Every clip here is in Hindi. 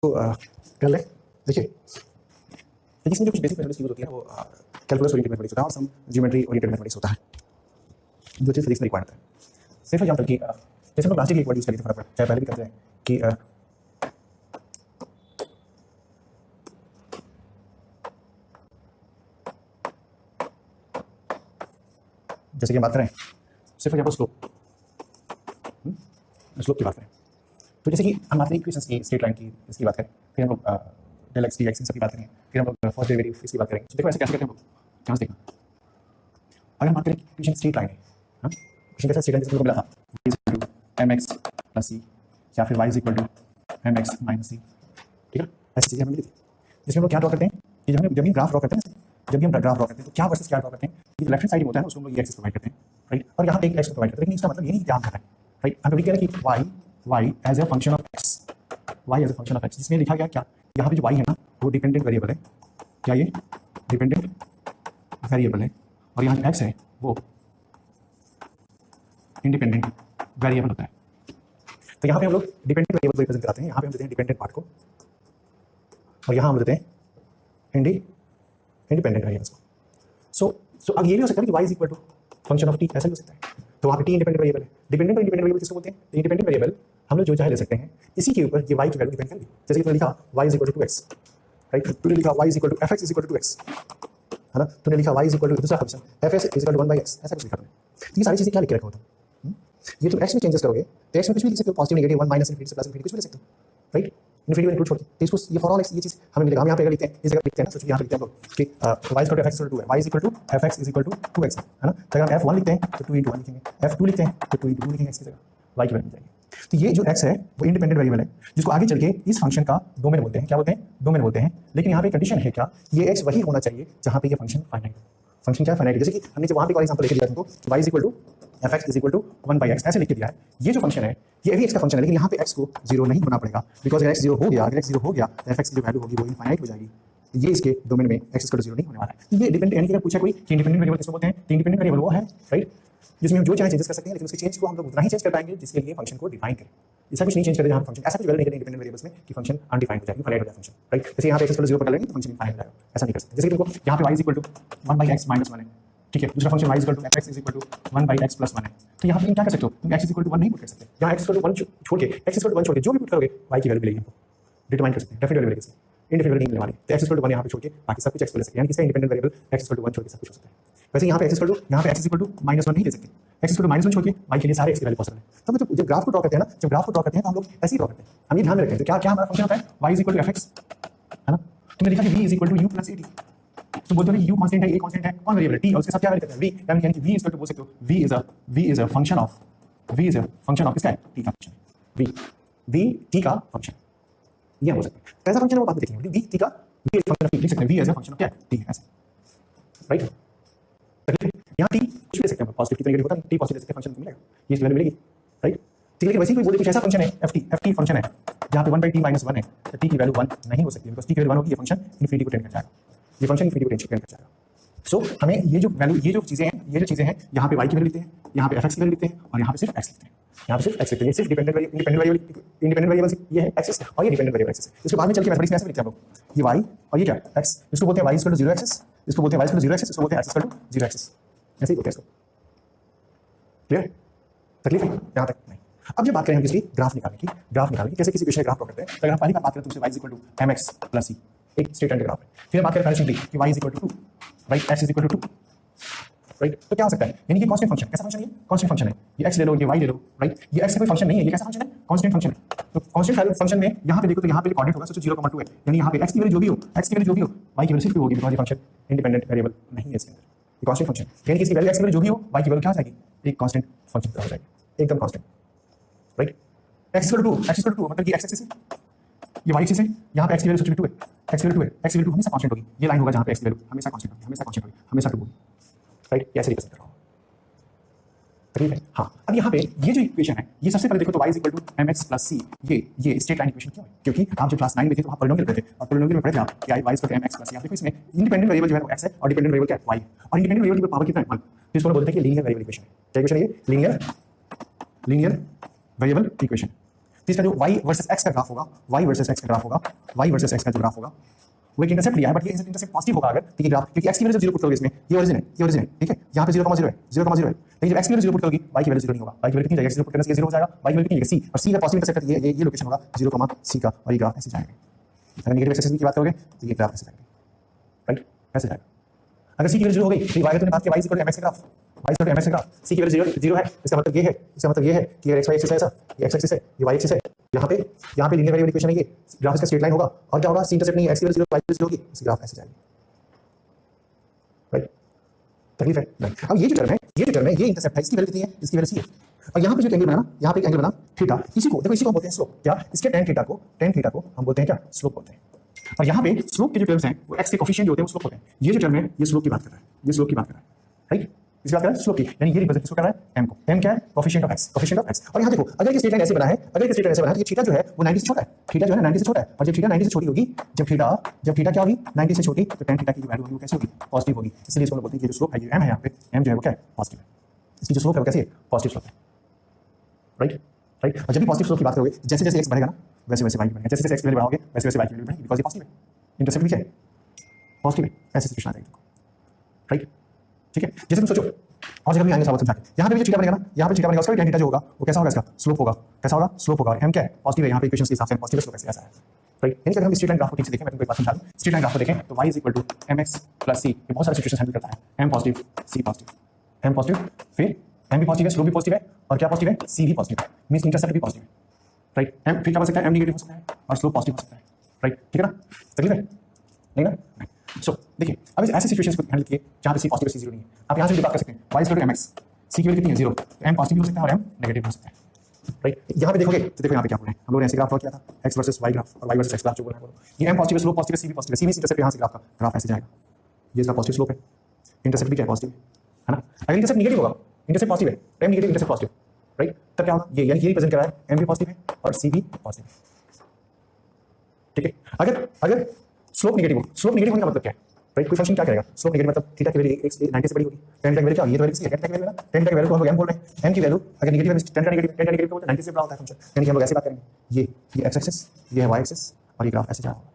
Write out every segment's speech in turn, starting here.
इसको कर लें। देखिए इसमें जो कुछ बेसिक मेथड्स यूज होती है वो कैलकुलस ओरिएंटेड मैथमेटिक्स होता है और सम ज्योमेट्री ओरिएंटेड मैथमेटिक्स होता है, जो चीज़ फिजिक्स में रिक्वायर्ड है। सिर्फ एग्जाम्पल की जैसे हम प्लास्टिक की एक वर्ड यूज करते थे फटाफट, चाहे पहले भी करते हैं कि जैसे कि हम बात करें सिर्फ एग्जाम्पल स्लोप की बात करें, तो जैसे कि हम बात करें इक्वेशंस की, स्ट्रेट लाइन की, इसकी बात करें, फिर हम लोग डेल एक्स डी एक्स इन सब की बात करेंगे, फिर हम लोग फर्स्ट डेरिवेटिव इसकी बात करेंगे। तो देखो ऐसे कैसे करते हैं हम लोग, ध्यान से देखना। अगर हम बात करें इक्वेशन स्ट्रेट लाइन है, इक्वेशन कैसा स्ट्रेट लाइन जैसे मिला था y equal to mx plus c या फिर y equal to mx minus c, ठीक है, ऐसी चीज़ें हमें मिली थी जिसमें हम लोग क्या ड्रॉ करते हैं कि जब हम ग्राफ ड्रॉ करते हैं, जब भी हम ग्राफ ड्रॉ करते हैं तो क्या वर्सेस क्या ड्रॉ करते हैं, ये लेफ्ट हैंड साइड में होता है ना, उसको हम लोग ये एक्सिस प्रोवाइड करते हैं, राइट, और यहाँ पे एक एक्स प्रोवाइड करते हैं, लेकिन इसका मतलब ये नहीं ध्यान रखना है, राइट। हम कह रहे हैं कि y as a function of x, y as a function of x, जिसमें लिखा गया क्या, यहाँ पे जो y है ना वो डिपेंडेंट वेरिएबल है, क्या ये डिपेंडेंट वेरिएबल है, और यहाँ जो x है वो इंडिपेंडेंट वेरिएबल होता है। तो यहाँ पे हम लोग डिपेंडेंट वेरिएबल को रिप्रेजेंट कराते हैं, यहाँ पे हम देते हैं डिपेंडेंट पार्ट को, और यहाँ हम देते हैं इंडिपेंडेंट वेरिएबल्स को। सो अब ये भी हो सकता है कि y is equal to function of t, ऐसा भी हो सकता है। तो वहाँ पे t इंडिपेंडेंट वेरिएबल है, डिपेंडेंट और इंडिपेंडेंट वेरिएबल किसको बोलते हैं, इंडिपेंडेंट वेरिएबल हम लोग जो चाहे ले सकते हैं, इसी के ऊपर ये y की वैल्यू डिपेंड करेगी। जैसे कि तुमने लिखा y is equal to 2x, right, तूने लिखा y is equal to fx is equal to 2x, है ना, तूने लिखा y इज इक्वल टू दूसरा function fs is equal to 1/x, ऐसा कुछ लिखा तुमने। तो ये सारी चीजें क्या लिख के रखा होता है, ये तुम x में चेंजेस करोगे तो x में कुछ भी लिख सकते हो, positive negative 1 minus infinity plus infinity कुछ भी लिख सकते हो, राइट, इनफिनिटी में इंक्लूड छोड़ के, तो इसको ये फॉर ऑल x ये चीज हमें मिलेगा। हम यहाँ पे अगर लिखते हैं इस जगह लिखते हैं ना, सोचिए यहाँ पे लिखते हैं हम लोग कि y is equal to fx equal to 2 है, y is equal to fx is equal to 2x, है ना। तो अगर हम f1 लिखते हैं तो 2 × 1 लिखेंगे, f2 लिखते हैं तो 2 × 2 लिखेंगे x की जगह, y की वैल्यू मिल जाएगी। तो ये जो x है वो इंडिपेंडेंट वेरिएबल है, जिसको आगे चल के इस फंक्शन का डोमेन बोलते हैं, क्या बोलते हैं, डोमेन बोलते हैं। लेकिन यहाँ पे कंडीशन है क्या, ये x वही होना चाहिए जहाँ पे ये फंक्शन फाइनाइट हो। फंक्शन क्या है, फाइनाइट। जैसे कि हमने जब वहाँ पे कोई एग्जांपल लेके दिया तुमको y is equal to fx is equal to 1/x ऐसे लिख के दिया है। ये जो फंक्शन है ये भी x का फंक्शन है, लेकिन यहाँ पे x को 0 नहीं होना पड़ेगा, बिकॉज अगर x 0 हो गया, अगर x 0 हो गया तो fx की जो वैल्यू होगी वो इनफाइनाइट हो जाएगी। ये इसके डोमेन में x इक्वल टू 0 नहीं होने वाला है। तो ये डिपेंडेंट, यानी कि पूछा कोई कि इंडिपेंडेंट वेरिएबल किसको बोलते हैं, तो इंडिपेंडेंट वेरिएबल वो है, राइट, जिसमें हम जो चाहे चेंजेस कर सकते हैं, लेकिन उसके चेंज को हम लोग उतना ही चेंज कर पाएंगे जिसके लिए फंक्शन को डिफाइन करें। ऐसा कुछ नहीं चेंज करें जहाँ फंक्शन, ऐसा कुछ वैल्यू नहीं करें इंडिपेंडेंट वेरिएबल्स में कि फंक्शन अनडिफाइंड हो जाएगी, फाइनाइट हो जाएगा फंक्शन, राइट। जैसे यहाँ पे x इक्वल टू 0 पकड़ लेंगे तो फंक्शन इनफाइनाइट हो जाएगा, ऐसा नहीं कर सकते। जैसे कि तुमको यहाँ पे y is equal to 1/x minus 1 है, ठीक है, दूसरा function y is equal to fx is equal to 1/x plus 1 है, तो यहाँ पे तुम क्या कर सकते हो, तुम x इज इक्वल टू 1 नहीं पुट कर सकते, यहाँ x इक्वल टू 1 छोड़ के, x इक्वल टू 1 छोड़ के जो भी पुट करोगे y की वैल्यू मिलेगी हमको, डिटरमाइन कर सकते हैं, डेफिनेट वैल्यू मिलेगी, इंडिपेंडेंट नहीं मिलने वाली। तो x इक्वल टू 1 यहाँ पे छोड़ के बाकी सब कुछ x ले सकते हैं, यानी इसका independent variable x equal to 1 छोड़ के सब कुछ हो सकता है। वैसे यहाँ पे x इक्वल टू -1 नहीं ले सकते, x इक्वल टू -1 छोड़ के y के लिए सारे x की वैल्यू पॉसिबल है। तो मतलब जब ग्राफ को ड्रॉ करते हैं ना, जब ग्राफ को ड्रॉ करते हैं तो हम लोग ऐसे ही ड्रॉ करते हैं, हम ये ध्यान में रखते हैं। तो क्या क्या हमारा फंक्शन होता है, y is equal to fx, है ना, तुमने लिखा कि v is equal to u plus at, तो बोलते हो ना u कांस्टेंट है, a कांस्टेंट है, कौन वेरिएबल है, t, और उसके साथ क्या वैल्यू करते हैं v, यानी कि v इज इक्वल टू बोल सकते हो v is a function of, v is a function of किसका है, t का फंक्शन, v t का फंक्शन, ये हम बोल सकते हैं। कैसा फंक्शन है वो बाद में देखेंगे, v t का v फंक्शन ऑफ t लिख सकते हैं, v as a function of क्या है, t, ऐसे, राइट। यहाँ t कुछ भी ले सकते हैं, पॉजिटिव की नेगेटिव होता है, t पॉजिटिव ले सकते हैं, फंक्शन मिलेगा, ये इसकी वैल्यू मिलेगी, राइट। ठीक है, वैसे ही कोई बोले कुछ ऐसा फंक्शन है ft फंक्शन है जहाँ पे 1/t माइनस 1 है, तो t की वैल्यू 1 नहीं हो सकती, बिकॉज t की वैल्यू 1 होगी, ये फंक्शन इनफिनिटी को टेंड कर जाएगा, ये फंक्शन इनफिनिटी को टेंड कर जाएगा। सो हमें ये जो वैल्यू, ये जो चीजें हैं, यहाँ पे y की वैल्यू लिखते हैं, यहाँ पे fx की वैल्यू लिखते हैं, और यहाँ पे सिर्फ x लिखते हैं, यहाँ पे सिर्फ x लिखते हैं। ये सिर्फ इंडिपेंडेंट वेरिएबल ये है एक्सिस, और ये डिपेंडेंट वेरिएबल एक्सिस है। इसके बाद में चल के मैथमेटिक्स में ऐसे लिखते हैं हम लोग, ये y और ये क्या x, इसको बोलते हैं y इक्वल टू 0 एक्सिस, इसको बोलते हैं y इक्वल टू 0 एक्सिस, इसको बोलते हैं x इक्वल टू 0 एक्सिस, ऐसे ही बोलते हैं इसको। क्लियर, तकलीफ है यहाँ तक नहीं। अब जब बात करें हम किसी ग्राफ निकालने की, कैसे किसी विषय ग्राफ ड्रॉ करते हैं, तो अगर हम पहली बात करें तुमसे y equal to mx plus c, एक स्ट्रेट लाइन ग्राफ है। फिर बात करें पहले सिंपली कि y equal to 2, right, x is equal to 2, right. तो क्या हो सकता है, यानी कि कांस्टेंट फंक्शन, कैसा फंक्शन है, कांस्टेंट फंक्शन है, ये x ले लो, ये y ले लो, राइट। ये x का कोई फंक्शन नहीं है, ये कैसा फंक्शन है, कांस्टेंट फंक्शन है। तो कांस्टेंट फंक्शन में यहाँ पे देखो तो यहाँ पे कोऑर्डिनेट होगा, सोचो 0,2 है, यानी यहाँ पे x की वैल्यू जो भी हो, y की वैल्यू सिर्फ होगी, बिकॉज़ ये फंक्शन इंडिपेंडेंट वेरिएबल नहीं है इसके अंदर, ये कांस्टेंट फंक्शन, यानी कि इसकी वैल्यू x की वैल्यू जो भी हो, y की वैल्यू क्या हो जाएगी, एक कांस्टेंट फंक्शन हो जाएगी, एकदम constant, right. x equal to 2 मतलब कि x एक्सिस है, ये y एक्सिस है, यहाँ पे x की वैल्यू सोचो 2 है, x की वैल्यू हमेशा कांस्टेंट होगी, ये लाइन होगा जहाँ पे x की वैल्यू हमेशा कांस्टेंट होगी, हमेशा 2 होगी, राइट। ऐसे रिप्रेजेंट कर रहा हूँ, ठीक है। हाँ, अब यहाँ पे ये जो इक्वेशन है, ये सबसे पहले देखो तो y equal to mx plus c, ये स्ट्रेट लाइन इक्वेशन क्यों है, क्योंकि आप जब क्लास 9 में थे तो वहाँ पॉलिनोमियल पढ़ते थे, और पॉलिनोमियल में पढ़े थे आप कि y equal to mx plus c। आप देखो इसमें इंडिपेंडेंट वेरिएबल जो है वो x है, और डिपेंडेंट वेरिएबल क्या है, y, और इंडिपेंडेंट वेरिएबल की पावर कितना है 1, तो इसको बोलते हैं कि लीनियर वेरिएबल इक्वेशन है। क्या इक्वेशन है ये, लीनियर वेरिएबल इक्वेशन। तो इसका जो y वर्सेस x का ग्राफ होगा, y वर्सेस x का ग्राफ होगा, y वर्सेस x का जो ग्राफ होगा वो एक इंटरसेप्ट लिया है, बट ये इंटरसेप्ट पॉजिटिव होगा अगर, ठीक है ग्राफ, क्योंकि x की वैल्यू 0 पुट करोगे इसमें, ये ओरिजिन है, ठीक है, यहाँ पे 0,0 है, 0,0 है, लेकिन जब x की वैल्यू 0 पुट करोगी y की वैल्यू 0 नहीं होगा, y की वैल्यू कितनी जाएगी, x 0 पुट करने से ये 0 हो जाएगा, y की वैल्यू कितनी जाएगी c, और c का पॉजिटिव इंटरसेप्ट ये लोकेशन होगा 0, c का, और ये ग्राफ ऐसे जाएगा। अगर नेगेटिव एक्सेस की बात करोगे तो ये ग्राफ ऐसे जाएगा, राइट, ऐसे जाएगा। अगर c की वैल्यू 0 हो गई तो y तो ने बात किया y इक्वल टू mx का graph, y equal to mx का ग्राफ, c की वैल्यू 0 है, इसका मतलब ये है, इसका मतलब ये है कि अगर xy एक्सिस है ऐसा, ये x एक्सिस है, ये y एक्सिस है, यहाँ पे लीनियर वेरिएबल इक्वेशन है, ये ग्राफ इसका स्ट्रेट लाइन होगा, और क्या होगा, c इंटरसेप्ट नहीं है, x की वैल्यू 0, y की वैल्यू 0 होगी, इस ग्राफ ऐसे जाएगी, राइट, तकलीफ है। अब ये जो टर्म है, ये इंटरसेप्ट है, इसकी वैल्यू कितनी है, इसकी वैल्यू c है, और यहाँ पे जो एंगल बनाना, यहाँ पे एक एंगल बना थीटा, इसी को देखो, इसी को हम बोलते हैं स्लोप, क्या, इसके tan थीटा को हम बोलते हैं क्या, स्लोप बोलते हैं। और यहाँ पे स्लोप के जो टर्म्स हैं वो x के कोफिशिएंट जो होते हैं वो स्लोप होते हैं। ये जो टर्म है ये स्लोप की बात कर रहा है, ये स्लोप की बात कर रहा है, राइट, इसकी बात कर रहा है स्लोप की, यानी ये रिप्रेजेंट किसको कर रहा है, m को, m क्या है, कोफिशिएंट ऑफ x। और यहाँ देखो, अगर ये स्ट्रेट लाइन ऐसे बना है, तो ये थीटा जो है वो 90 से छोटा है, थीटा जो है 90 से छोटा है, और जब थीटा 90 से छोटी होगी, जब थीटा क्या होगी 90 से छोटी, तो tan थीटा की जो वैल्यू होगी वो कैसे होगी, पॉजिटिव होगी, इसलिए इसको हम बोलते हैं कि जो स्लोप है ये m है, यहाँ पे m जो है वो क्या है, पॉजिटिव है, इसकी जो स्लोप है वो कैसे है, पॉजिटिव स्लोप है, राइट। और जब भी पॉजिटिव स्लोप की बात करोगे, जैसे जैसे x बढ़ेगा ना वैसे वैसे y बढ़ेगा, जैसे जैसे x वैल्यू बढ़ाओगे वैसे वैसे y वैल्यू बढ़ेगी, बिकॉज़ ये पॉजिटिव है, इंटरसेप्ट भी क्या है, पॉजिटिव है, ऐसे सिचुएशन आ जाएगी, राइट, ठीक है। जैसे तुम सोचो और जगह भी आएंगे सब समझा के, यहाँ पे भी जो थीटा बनेगा ना, यहाँ पे थीटा बनेगा, उसका भी tan थीटा जो होगा वो कैसा होगा, इसका स्लोप होगा, कैसा होगा, स्लोप होगा, m क्या है, पॉजिटिव है, यहाँ पे इक्वेशंस के हिसाब से पॉजिटिव स्लोप ऐसा है, राइट। यानी कि अगर हम स्ट्रेट लाइन ग्राफ को ठीक से देखें, मैं तुमको एक बात समझा दूं, स्ट्रेट लाइन ग्राफ को देखें तो y mx + c, ये बहुत सारे सिचुएशन हैंडल करता है, m positive, c positive, m positive, फिर m भी पॉजिटिव है, स्लोप भी पॉजिटिव है, और क्या पॉजिटिव है, c भी पॉजिटिव है, मींस इंटरसेप्ट भी पॉजिटिव है, राइट। m फिर क्या हो सकता है, m नेगेटिव हो सकता है और स्लोप पॉजिटिव हो सकता है, राइट, ठीक है ना, तकलीफ है नहीं ना। सो देखिए, अब इस ऐसे सिचुएशंस को हैंडल किए जहाँ पे c पॉजिटिव c 0 नहीं है, आप यहाँ से भी बात कर सकते हैं, y = mx, c की वैल्यू कितनी है 0, तो m पॉजिटिव हो सकता है और m नेगेटिव हो सकता है, राइट। यहाँ पे देखोगे तो देखो यहाँ पे क्या बोल रहे हैं हम लोगों ने, ऐसे ग्राफ ड्रॉ किया था, x वर्सेस y ग्राफ, और y वर्सेस x ग्राफ जो बोल रहे हैं, ये m पॉजिटिव, स्लोप पॉजिटिव है, c भी पॉजिटिव है, c मींस इंटरसेप्ट, यहाँ से ग्राफ ऐसे जाएगा, ये इसका पॉजिटिव स्लोप है, इंटरसेप्ट भी क्या है, पॉजिटिव है ना। अगर इंटरसेप्ट नेगेटिव होगा, इंटरसेप्ट पॉजिटिव है, m negative, intercept positive, right, तब क्या होगा, ये यानी ये रिप्रेजेंट कर रहा है m भी पॉजिटिव है और c भी पॉजिटिव है, ठीक है। अगर स्लोप नेगेटिव होने का मतलब क्या है, राइट, कोई फंक्शन क्या करेगा, स्लोप नेगेटिव मतलब थीटा की वैल्यू 90 से बड़ी होगी, tan की वैल्यू क्या, ये तो वैल्यू किसकी है, tan की वैल्यू है ना, tan की वैल्यू को हम लोग m बोल रहे हैं, m की वैल्यू अगर नेगेटिव है, tan का नेगेटिव होता है 90 से बड़ा होता है फंक्शन, यानी कि हम लोग ऐसे बात करेंगे, ये x एक्सिस, ये है y एक्सिस, और ये ग्राफ ऐसे जा रहा होगा,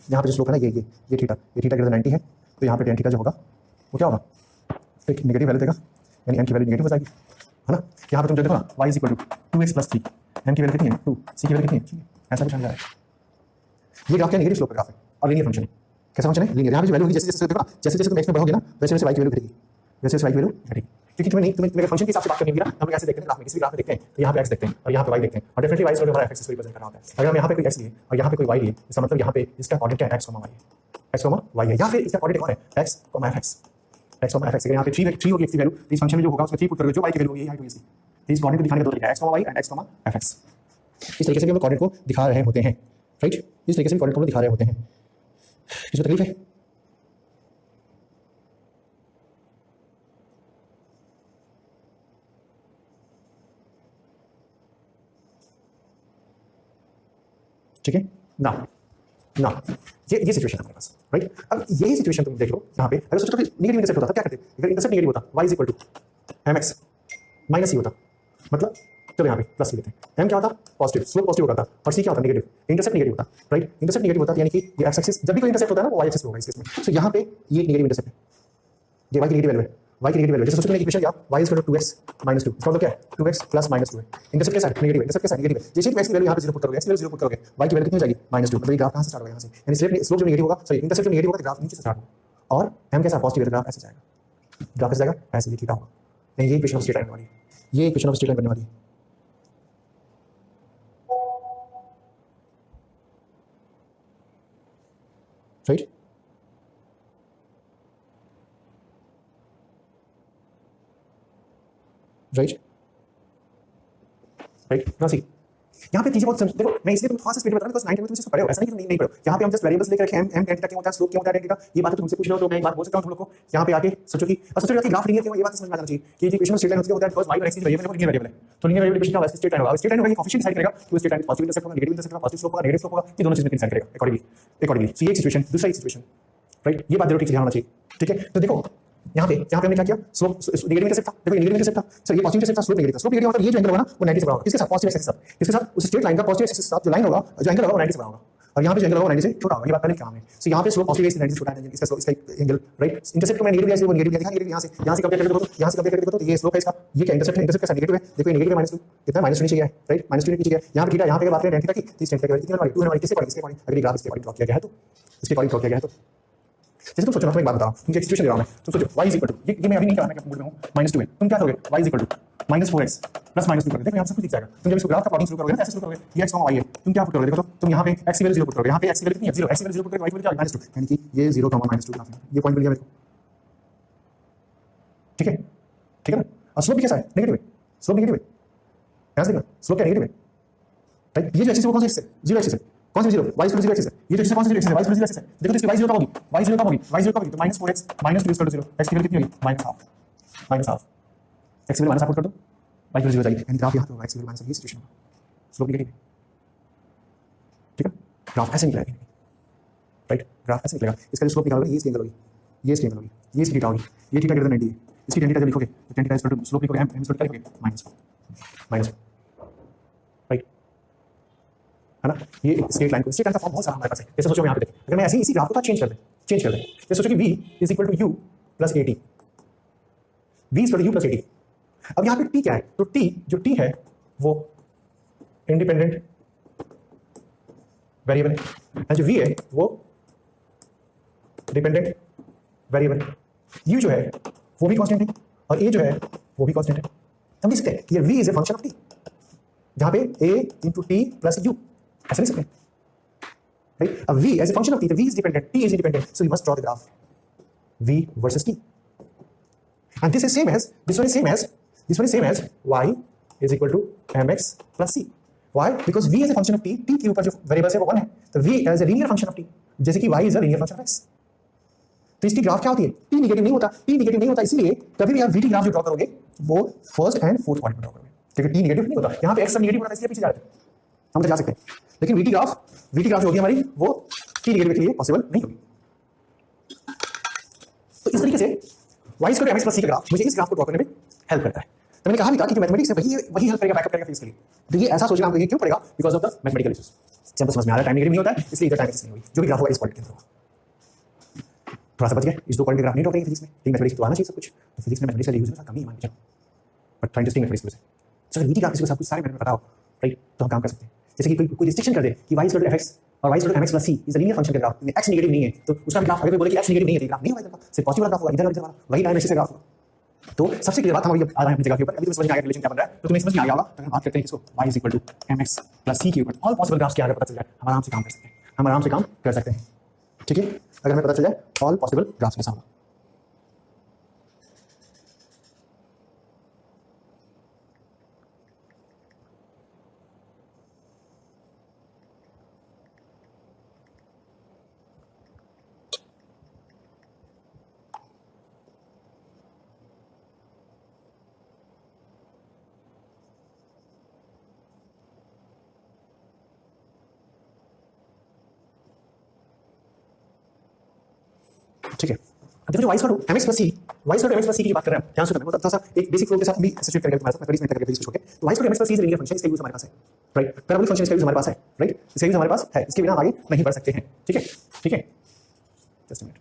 यहाँ पे जो स्लोप है ना ये थीटा ग्रेटर देन 90 है, तो यहाँ पे tan थीटा जो होगा वो क्या होगा, एक नेगेटिव वैल्यू देगा, यानी m की वैल्यू नेगेटिव हो जाएगी, है ना। यहाँ पे तुम जो देखो ना y = 2x + 3, m की वैल्यू कितनी है 2, c की वैल्यू कितनी है, ऐसा कुछ समझ आ रहा है। ये ग्राफ क्या नेगेटिव स्लोप का ग्राफ है और लीनियर फंक्शन है, कैसा फंक्शन है, लीनियर। यहाँ पे जो वैल्यू होगी जैसे जैसे देखो ना, जैसे जैसे तुम x में बढ़ोगे ना वैसे वैसे y की वैल्यू घटेगी, वैसे वैसे y की वैल्यू घटेगी, क्योंकि तुम्हें मेरे फंक्शन के हिसाब से बात करनी होगी ना, हम ऐसे देखते हैं ग्राफ में, किसी ग्राफ में देखते हैं तो यहाँ पे x देखते हैं और यहाँ पे y देखते हैं, और डेफिनेटली y हमारा f को रिप्रेजेंट कर रहा होता है। अगर हम यहाँ पे कोई x लिए और यहाँ पे कोई y लिए, इसका मतलब यहाँ पे इसका कोऑर्डिनेट क्या है, x, y है, या फिर इसका कोऑर्डिनेट कौन है, x, fx। अगर यहाँ पे 3 होगी x की वैल्यू, इस फंक्शन में जो होगा उसमें 3 पुट करोगे, जो y की वैल्यू होगी हाइट होगी इसकी, तो इस कोऑर्डिनेट को दिखाने का दो तरीका है, x, y and x, fx। इस तरीके से हम कोऑर्डिनेट को दिखा रहे होते हैं, राइट, इस तरीके से कोऑर्डिनेट को दिखा रहे होते हैं। इसमें तकलीफ है, ठीक है ना, ये सिचुएशन है हमारे पास, राइट। अब यही सिचुएशन तुम देख लो यहाँ पे, अगर सोचो नेगेटिव इंटरसेप्ट होता तो क्या करते, अगर इंटरसेप्ट नेगेटिव होता y = mx - c होता, मतलब चलो यहाँ पे प्लस c लेते हैं, m क्या होता, पॉजिटिव, स्लोप पॉजिटिव होता, और c क्या होता, नेगेटिव, इंटरसेप्ट नेगेटिव होता, राइट, इंटरसेप्ट नेगेटिव होता यानी कि ये x एक्सिस, जब भी कोई इंटरसेप्ट होता है ना वो y एक्सिस होगा इस केस में, सो यहाँ पे ये नेगेटिव इंटरसेप्ट है, ये y की नेगेटिव वैल्यू है, y की नेगेटिव वैल्यू, जैसे सोचो मैंने इक्वेशन लिया y = 2x - 2, इसका मतलब क्या है 2x + -2 है, इंटरसेप्ट के साथ नेगेटिव है, इंटरसेप्ट के साथ नेगेटिव है, जैसे x की वैल्यू यहाँ पे 0 पुट करोगे, x की वैल्यू 0 पुट करोगे, y की वैल्यू कितनी हो जाएगी -2, मतलब ये ग्राफ कहाँ से स्टार्ट होगा, यहाँ से, यानी स्लोप जो नेगेटिव होगा, सॉरी इंटरसेप्ट जो नेगेटिव होगा तो ग्राफ नीचे से स्टार्ट होगा, और m के साथ पॉजिटिव है तो ग्राफ ऐसे जाएगा, ग्राफ ऐसे जाएगा, ऐसे ये थीटा होगा, यानी ये इक्वेशन ऑफ स्ट्रेट लाइन बनने वाली है, ये इक्वेशन ऑफ स्ट्रेट लाइन बनने वाली है, राइट। ना सी यहाँ पे चीजें बहुत देखो, मैं इसलिए तुम थोड़ा सा स्पीड में बता रहा हूं, बिकॉज़ 9 में तुम इसको पढ़े हो, ऐसा नहीं कि नहीं पढ़ो, यहाँ पे हम जस्ट वेरिएबल्स लेकर रखे हैं, m tan थीटा क्या होता है, स्लोप क्या होता है, tan थीटा, ये बात तुमसे पूछ रहे हो तो मैं एक बात बोल सकता हूं तुम लोग को, यहाँ पे आके सोचो कि ग्राफ लीनियर क्यों है, ये बात समझ में आ जाना चाहिए कि इक्वेशन ऑफ स्ट्रेट लाइन होती है बिकॉज़ y और x की वेरिएबल लीनियर वेरिएबल है, तो लीनियर वेरिएबल इक्वेशन का स्ट्रेट लाइन होगा, स्ट्रेट लाइन होगा, ये कोएफिशिएंट डिसाइड करेगा कि स्ट्रेट लाइन पॉजिटिव इंटरसेप्ट होगा, नेगेटिव इंटरसेप्ट होगा, पॉजिटिव स्लोप होगा, नेगेटिव स्लोप होगा, ये दोनों चीजें डिसाइड करेगा अकॉर्डिंगली। सो ये एक सिचुएशन, दूसरा एक सिचुएशन, राइट, ये बात जरूर ठीक से ध्यान होना चाहिए, ठीक है। तो देखो यहाँ पे हमने क्या किया, स्लोप नेगेटिव इंटरसेप्ट था, देखो नेगेटिव इंटरसेप्ट था सर, ये पॉजिटिव इंटरसेप्ट था, स्लोप नेगेटिव था, स्लोप नेगेटिव मतलब ये जो एंगल होगा ना वो 90 से बड़ा होगा, किसके साथ, पॉजिटिव एक्सिस के साथ, किसके साथ, उस स्ट्रेट लाइन का पॉजिटिव एक्सिस के साथ जो लाइन होगा, जो एंगल होगा वो 90 से बड़ा होगा, और यहाँ पे जो एंगल होगा 90 से छोटा होगा, ये बात पहले क्या हमने, सो यहाँ पे स्लोप पॉजिटिव एक्सिस 90 से छोटा है, इसका एंगल राइट, इंटरसेप्ट को मैं नेगेटिव लिया, वो नेगेटिव लिया, नेगेटिव यहाँ से कंपेयर करके देखो, यहाँ से कंपेयर करके देखो तो ये स्लोप है इसका, ये क्या इंटरसेप्ट है, इंटरसेप्ट का नेगेटिव है, देखो ये नेगेटिव -2 कितना -2 नीचे गया है राइट, -2 नीचे गया, यहाँ पे थीटा, यहाँ पे बात करें tan थीटा की, तो इस tan थीटा की वैल्यू कितनी हमारी 2 है हमारी, किसके अकॉर्डिंग, अगर ये ग्राफ इसके अकॉर्डिंग ड्रॉ किया गया है तो इसके अकॉर्डिंग ड्रॉ किया गया है तो जैसे तुम सोचो ना, मैं एक बात बता रहा हूँ, तुम क्या सिचुएशन दे रहा हूँ मैं, तुम सोचो y = ये मैं अभी नहीं कर रहा, मैं क्या मूड में हूँ, -2 है, तुम क्या करोगे, y = -4x + -2 करोगे, देखो यहाँ सब कुछ दिख जाएगा, तुम जब इसको ग्राफ का प्लॉटिंग शुरू करोगे ना, ऐसे शुरू करोगे, ये x, y है, तुम क्या पुट करोगे, देखो तो तुम यहाँ पे x की वैल्यू 0 पुट करोगे, यहाँ पे x की वैल्यू कितनी है 0, x की वैल्यू 0 पुट करोगे, y की वैल्यू क्या है -2, यानी कि ये 0, -2 ग्राफ है, ये पॉइंट मिल गया मेरे को, ठीक है ना, और स्लोप भी कैसा है, नेगेटिव है, स्लोप नेगेटिव है, यहाँ से देखना स्लोप क्या नेगेटिव है राइट, ये जो एक्सिस है वो कौन सा एक्सिस है, 0 एक्सिस है, कौन सा 0, y = 0 एक्सिस है, ये जो एक्सिस कौन सा 0 एक्सिस है, y = 0 एक्सिस है, देखो तो इसकी y 0 कब होगी, y 0 कब होगी, y 0 कब होगी, तो -4x -2 = 0, x की वैल्यू कितनी होगी -half, x की वैल्यू -half पुट कर दो, y = 0 जाएगी, यानी ग्राफ यहाँ पे होगा, x की वैल्यू -half, ये सिचुएशन होगा, स्लोप नेगेटिव है, ठीक है, ग्राफ ऐसे निकलेगा राइट, ग्राफ ऐसे निकलेगा, इसका जो स्लोप निकालोगे ये इसकी एंगल होगी, ये इसकी एंगल होगी, ये इसकी थीटा होगी, ये थीटा ग्रेटर देन 90 है, इसकी tan थीटा जब लिखोगे तो tan थीटा स्लोप लिखोगे m = क्या लिखोगे -1 राइट, है ना, ये स्ट्रेट लाइन का फॉर्म बहुत सारा हमारे पास है, जैसे सोचो मैं यहाँ पे देखें, अगर मैं ऐसे ही इसी ग्राफ को चेंज कर दें, जैसे सोचो कि v = u + at, v = u + at, अब यहाँ पे t क्या है, तो t जो t है वो इंडिपेंडेंट वेरिएबल है, और जो v है वो डिपेंडेंट वेरिएबल है, u जो है वो भी कांस्टेंट है और a जो है वो भी कांस्टेंट है, हम लिख सकते हैं कि v is a function of t, जहां पे a × t + u ऐसे लिख सकते हैं राइट, अब v as a function of t, तो v is dependent, t is independent, so we must draw the graph v versus t, and this is same as this one is same as y = mx + c, why, because v is a function of t, t के ऊपर जो वेरिएबल है वो 1 है, तो v as a linear function of t, जैसे कि y is a linear function of x, तो इसकी ग्राफ क्या होती है, t नेगेटिव नहीं होता, इसीलिए कभी भी आप vt ग्राफ जो ड्रॉ करोगे वो फर्स्ट एंड फोर्थ पॉइंट में ड्रॉ करोगे, क्योंकि t नेगेटिव नहीं होता, यहाँ पे x सब नेगेटिव होता है इसलिए पीछे जा रहे हैं, हम तो जा सकते हैं, लेकिन vt ग्राफ जो होगी हमारी वो t नेगेटिव के लिए पॉसिबल नहीं होगी, तो इस तरीके से y = mx + c का ग्राफ मुझे इस ग्राफ को ड्रॉ करने में हेल्प करता है, तो मैंने कहा भी था कि जो मैथमेटिक्स है वही हेल्प करेगा, बैकअप करेगा फिजिक्स के लिए, तो ये ऐसा सोचना हमको क्यों पड़ेगा, because of the mathematical issues, simple समझ में आ रहा है, टाइम नेगेटिव नहीं होता है इसलिए इधर टाइम एक्सिस नहीं होगी, जो भी ग्राफ होगा इस पॉइंट के अंदर होगा, थोड़ा सा बच गया, इस 2 पॉइंट के ग्राफ नहीं ड्रॉ करेंगे फिजिक्स में, लेकिन मैथमेटिक्स तो आना चाहिए सब कुछ, तो फिजिक्स में मैथमेटिक्स का यूज कम ही है मान लीजिए, बट थोड़ा इंटरेस्टिंग मैथमेटिक्स है, सो अगर वीटी ग्राफ किसी को सब कुछ सारे मैंने बताओ राइट, तो हम काम कर सकते हैं, जैसे कि कोई रिस्ट्रिक्शन कर दे कि y = fx और y = mx + c is a linear function का ग्राफ, x नेगेटिव नहीं है तो उसका ग्राफ, अगर कोई बोले कि x नेगेटिव नहीं है तो ग्राफ नहीं होगा, सिर्फ पॉजिटिव ग्राफ होगा, इधर वाला वही टाइम एक्सिस का ग्राफ होगा, तो सबसे क्लियर बात हम अभी आ रहे हैं अपनी जगह के ऊपर, अभी तो समझ में आएगा रिलेशन क्या बन रहा है, तो तुम्हें समझ में आ गया होगा, तो हम बात करते हैं इसको y = mx + c के ऊपर, ऑल पॉसिबल ग्राफ्स क्या है पता चल जाए, हम आराम से काम कर सकते हैं, ठीक है, अगर हमें पता चल जाए ऑल पॉसिबल ग्राफ्स कैसा होगा, ठीक है, अब देखो y = mx + c की बात कर रहे हैं, ध्यान से करना, थोड़ा सा एक बेसिक फ्लो के साथ भी एसोसिएट करेंगे तुम्हारे साथ, 20 मिनट तक छोड़ के, तो y = mx + c is linear function, इसका यूज हमारे पास है राइट, पैराबोलिक फंक्शन इसका यूज हमारे पास है राइट, इसका यूज हमारे पास है, इसके बिना हम आगे नहीं बढ़ सकते हैं, ठीक है, जस्ट अ मिनट,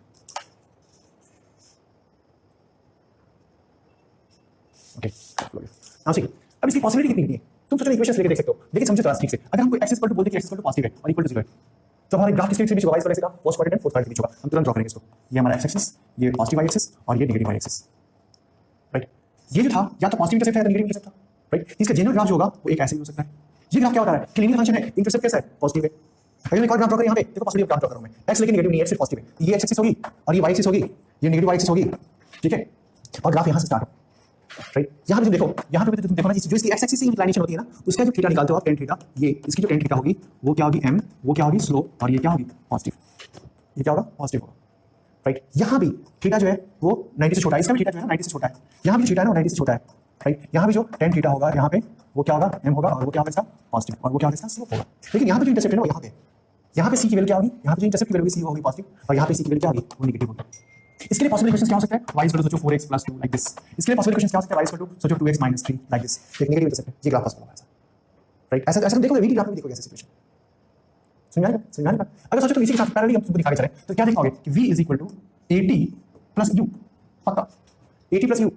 ओके, अब इसकी पॉसिबिलिटी कितनी है, तुम सोचो इक्वेशंस लेके देख सकते हो, लेकिन समझो थोड़ा ठीक से, अगर हमको x = बोलते कि x = पॉजिटिव है और इक्वल टू 0 है, तो हमारे ग्राफ किसके बीच होगा, y = का first quadrant and fourth quadrant के बीच होगा, हम तुरंत ड्रॉ करेंगे इसको, ये हमारा x एक्सिस, ये पॉजिटिव y एक्सिस और ये नेगेटिव y एक्सिस राइट, ये जो था या तो पॉजिटिव इंटरसेप्ट है या नेगेटिव इंटरसेप्ट था राइट, इसका जनरल ग्राफ जो होगा वो एक ऐसे ही हो सकता है, ये ग्राफ क्या होता है कि लीनियर फंक्शन है, इंटरसेप्ट कैसा है, पॉजिटिव है, अगर मैं एक और ग्राफ ड्रॉ करें यहाँ पे, देखो पॉजिटिव ग्राफ ड्रॉ करूँ मैं, x लेकिन नेगेटिव नहीं है, सिर्फ पॉजिटिव है, ये x एक्सिस होगी और ये y एक्सिस होगी, ये नेगेटिव y एक्सिस होगी, ठीक है, और ग्राफ यहाँ से स्टार्ट राइट, यहाँ पे देखो, यहाँ पे तुम देखो ना, जो इसकी x एक्सिस से इंक्लिनेशन होती है ना, उसका जो थीटा निकालते हो आप tan थीटा, ये इसकी जो tan थीटा होगी वो क्या होगी m, वो क्या होगी स्लोप, और ये क्या होगी पॉजिटिव, ये क्या होगा पॉजिटिव होगा राइट, यहाँ भी थीटा जो है वो 90 से छोटा है, इसका भी थीटा जो है 90 से छोटा है, यहाँ भी थीटा है ना 90 से छोटा है राइट, यहाँ भी जो tan थीटा होगा यहाँ पे वो क्या होगा m होगा, और वो क्या होगा इसका पॉजिटिव, और वो क्या होगा इसका स्लोप होगा, लेकिन यहाँ पे जो इंटरसेप्ट है ना वो यहाँ पे c की वैल्यू क्या होगी, यहाँ पे जो इंटरसेप्ट की वैल्यू c होगी पॉजिटिव, और यहाँ पे c की वैल्यू क्या होगी वो नेगेटिव होगी, इसके लिए पॉसिबल इक्वेशन क्या हो सकता है? y इक्वल टू सोचो 4x प्लस 2 लाइक दिस। इसके लिए पॉसिबल इक्वेशन क्या हो सकता है? y इक्वल टू सोचो 2x माइनस 3 लाइक दिस। एक नेगेटिव इंटरसेप्ट है, ये ग्राफ पॉसिबल होगा ऐसा, राइट? ऐसा ऐसा देखोगे, वी ग्राफ में देखोगे ऐसा सिचुएशन। समझ आ रहा है? अगर सोचो तुम इसी के साथ पैरेलली हम तुमको दिखा के चले तो क्या देखोगे कि v is equal to at plus u, पक्का at प्लस u।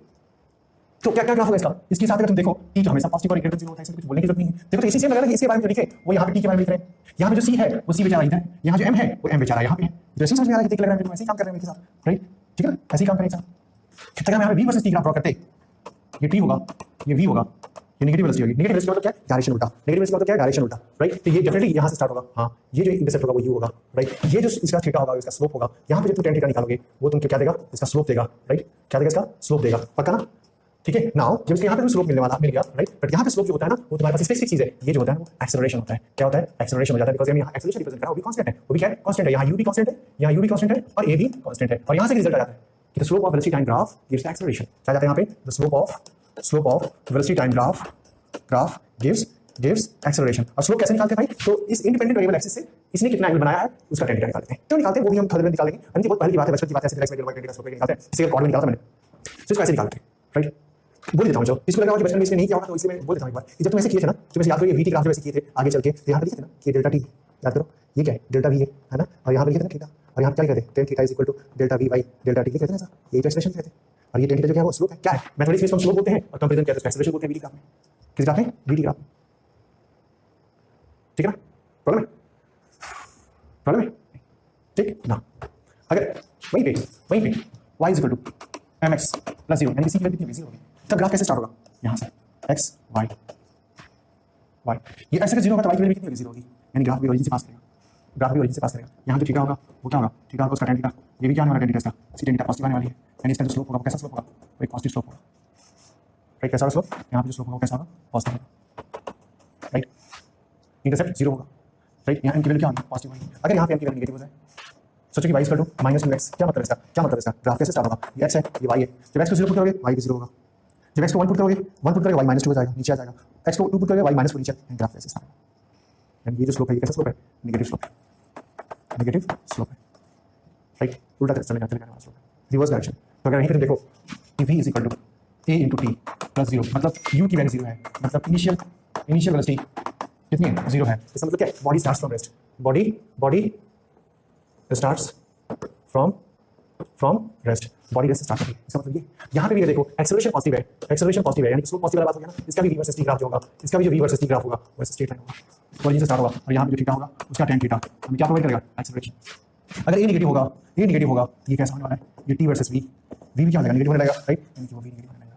तो क्या क्या ग्राफ होगा इसका? इसके साथ अगर तुम देखो t जो हमेशा पॉजिटिव और ग्रेटर 0 होता है, इसमें कुछ बोलने की जरूरत नहीं है। देखो तो इसी से लग रहा है कि इसके बारे में जो लिखे वो यहाँ पे t के बारे में लिख रहे हैं, यहाँ पे जो c है वो c बेचारा इधर है, यहाँ जो m है वो m बेचारा यहाँ पे है। तो ऐसे समझ में आ रहा है कि देख लग रहा है मेरे को ऐसे ही काम कर रहे हैं मेरे साथ, राइट? ठीक है ना, ऐसे ही काम करें साथ। अगर हम यहाँ पे v versus t graph draw करते, ये t होगा, ये v होगा, ये नेगेटिव वेलोसिटी होगी। नेगेटिव वेलोसिटी मतलब क्या? डायरेक्शन उल्टा। नेगेटिव वेलोसिटी मतलब क्या? डायरेक्शन उल्टा, राइट? तो ये डेफिनेटली यहाँ से स्टार्ट होगा, हाँ ये जो इंटरसेप्ट होगा वो u होगा, राइट? ये जो इसका थीटा होगा इसका स्लोप होगा। यहाँ पे जब तुम tan थीटा निकालोगे वो तुमको क्या देगा? इसका स्लोप देगा, राइट? क्या देगा? इसका स्लोप देगा, पक्का ना? ठीक है। नाउ जब इसके यहाँ पे स्लोप मिलने वाला मिल गया, राइट? बट यहाँ पे स्लोप जो होता है ना वो तुम्हारे पास स्पेसिफिक चीज है, ये जो होता है वो एक्सेलरेशन होता है। क्या होता है? एक्सेलरेशन हो जाता है, बिकॉज़ हम यहाँ एक्सेलरेशन रिप्रेजेंट कर रहा है, वो भी कांस्टेंट है, वो भी क्या है? कांस्टेंट है। यहाँ u भी कांस्टेंट है, यहाँ u भी कांस्टेंट है और a भी कांस्टेंट है। और यहाँ से रिजल्ट आ जाता है कि the slope of velocity time graph gives the acceleration. क्या जाता है यहाँ पे? The slope of velocity time graph gives acceleration. और स्लोप कैसे निकालते हैं भाई? तो इस इंडिपेंडेंट वेरिएबल एक्सिस से इसने कितना एंगल बनाया है उसका tan थीटा निकालते हैं। क्यों निकालते हैं वो भी हम थोड़ी देर में निकालेंगे। अभी बहुत पहले की बात है, बचपन की बात है, ऐसे निकालते हैं, इसे कॉर्ड में निकाला था मैंने, तो इसको ऐसे निकालते हैं, राइट? बोल देता हूँ जो इसको लगा कि बचपन में इसने नहीं किया होगा तो इसलिए मैं बोल देता हूँ एक बार कि जब तुम ऐसे किए थे ना, तुम ऐसे याद करो, ये वीटी ग्राफ जब ऐसे किए थे आगे चल के, यहाँ पे लिखे थे ना कि डेल्टा टी, याद करो ये क्या है? डेल्टा वी है ना, और यहाँ पे लिखे थे ना थीटा, और यहाँ क्या लिखे थे? tan theta is equal to delta V by delta T लिखे थे ना, ऐसा यही तो एक्सप्रेशन लिखे थे। और ये tan थीटा जो क्या है वो स्लोप है। क्या है? मैथमेटिक्स में इसको स्लोप बोलते हैं और कंपैरिजन क्या है? एक्सेलरेशन बोलते हैं वीटी ग्राफ में। किस ग्राफ में? वीटी ग्राफ में, ठीक है ना? प्रॉब्लम है ठीक ना? अगर वहीं पे y is equal to mx plus 0 यानी किसी की वैल्यू कितनी 0 होगी, तब ग्राफ कैसे स्टार्ट होगा? यहाँ से x y ये ऐसे 0 होगा तो y की वैल्यू कितनी होगी? 0 होगी, यानी ग्राफ भी ओरिजिन से पास करेगा, ग्राफ भी ओरिजिन से पास करेगा। यहाँ जो थीटा होगा वो क्या होगा? थीटा होगा उसका tan थीटा, ये भी क्या आने वाला है? tan थीटा इसका, tan थीटा पॉजिटिव आने वाली है, यानी इसका जो स्लोप होगा वो कैसा स्लोप होगा? वो एक पॉजिटिव स्लोप होगा, राइट? कैसा स्लोप? यहाँ पे जो स्लोप होगा कैसा होगा? पॉजिटिव होगा, राइट? इंटरसेप्ट 0 होगा, राइट? यहाँ m की वैल्यू क्या होगी? पॉजिटिव होगी। अगर यहाँ पे m की वैल्यू नेगेटिव हो जाए, सोचो कि y equal to minus 2x, क्या मतलब इसका? क्या मतलब इसका? ग्राफ कैसे स्टार्ट होगा? ये x है, ये y है, जब x को 0 पुट करोगे y भी 0 होगा, जब x को 1 पुट करोगे y माइनस 2 हो जाएगा, नीचे आ जाएगा, x को 2 पुट करोगे y माइनस 4 नीचे, ग्राफ कैसे स्टार्ट होगा? यानी ये जो स्लोप है ये कैसा स्लोप है? नेगेटिव स्लोप है, नेगेटिव स्लोप है, राइट? उल्टा चलने वाला स्लोप है, रिवर्स डायरेक्शन। तो अगर यहीं पे तुम देखो कि v is equal to a into T plus 0, मतलब u की वैल्यू 0 है, मतलब इनिशियल वेलोसिटी कितनी है? 0 है। इसका मतलब क्या है? Body starts from rest, body starts from rest, body rest start होगी। इसका मतलब ये यहाँ पे भी देखो एक्सेलरेशन पॉजिटिव है, यानी स्लोप पॉजिटिव वाला बात हो गया ना। इसका भी v वर्सेस t ग्राफ जो होगा, इसका भी जो v वर्सेस t ग्राफ होगा वो स्ट्रेट लाइन होगा, ओरिजिन से स्टार्ट होगा, और यहाँ पे जो थीटा होगा उसका tan थीटा हमें क्या प्रोवाइड करेगा? एक्सेलरेशन। अगर a नेगेटिव होगा तो ये कैसा होने वाला है? ये t वर्सेस v भी क्या हो जाएगा? नेगेटिव होने लगेगा, राइट? यानी कि वो v नेगेटिव होने लगेगा,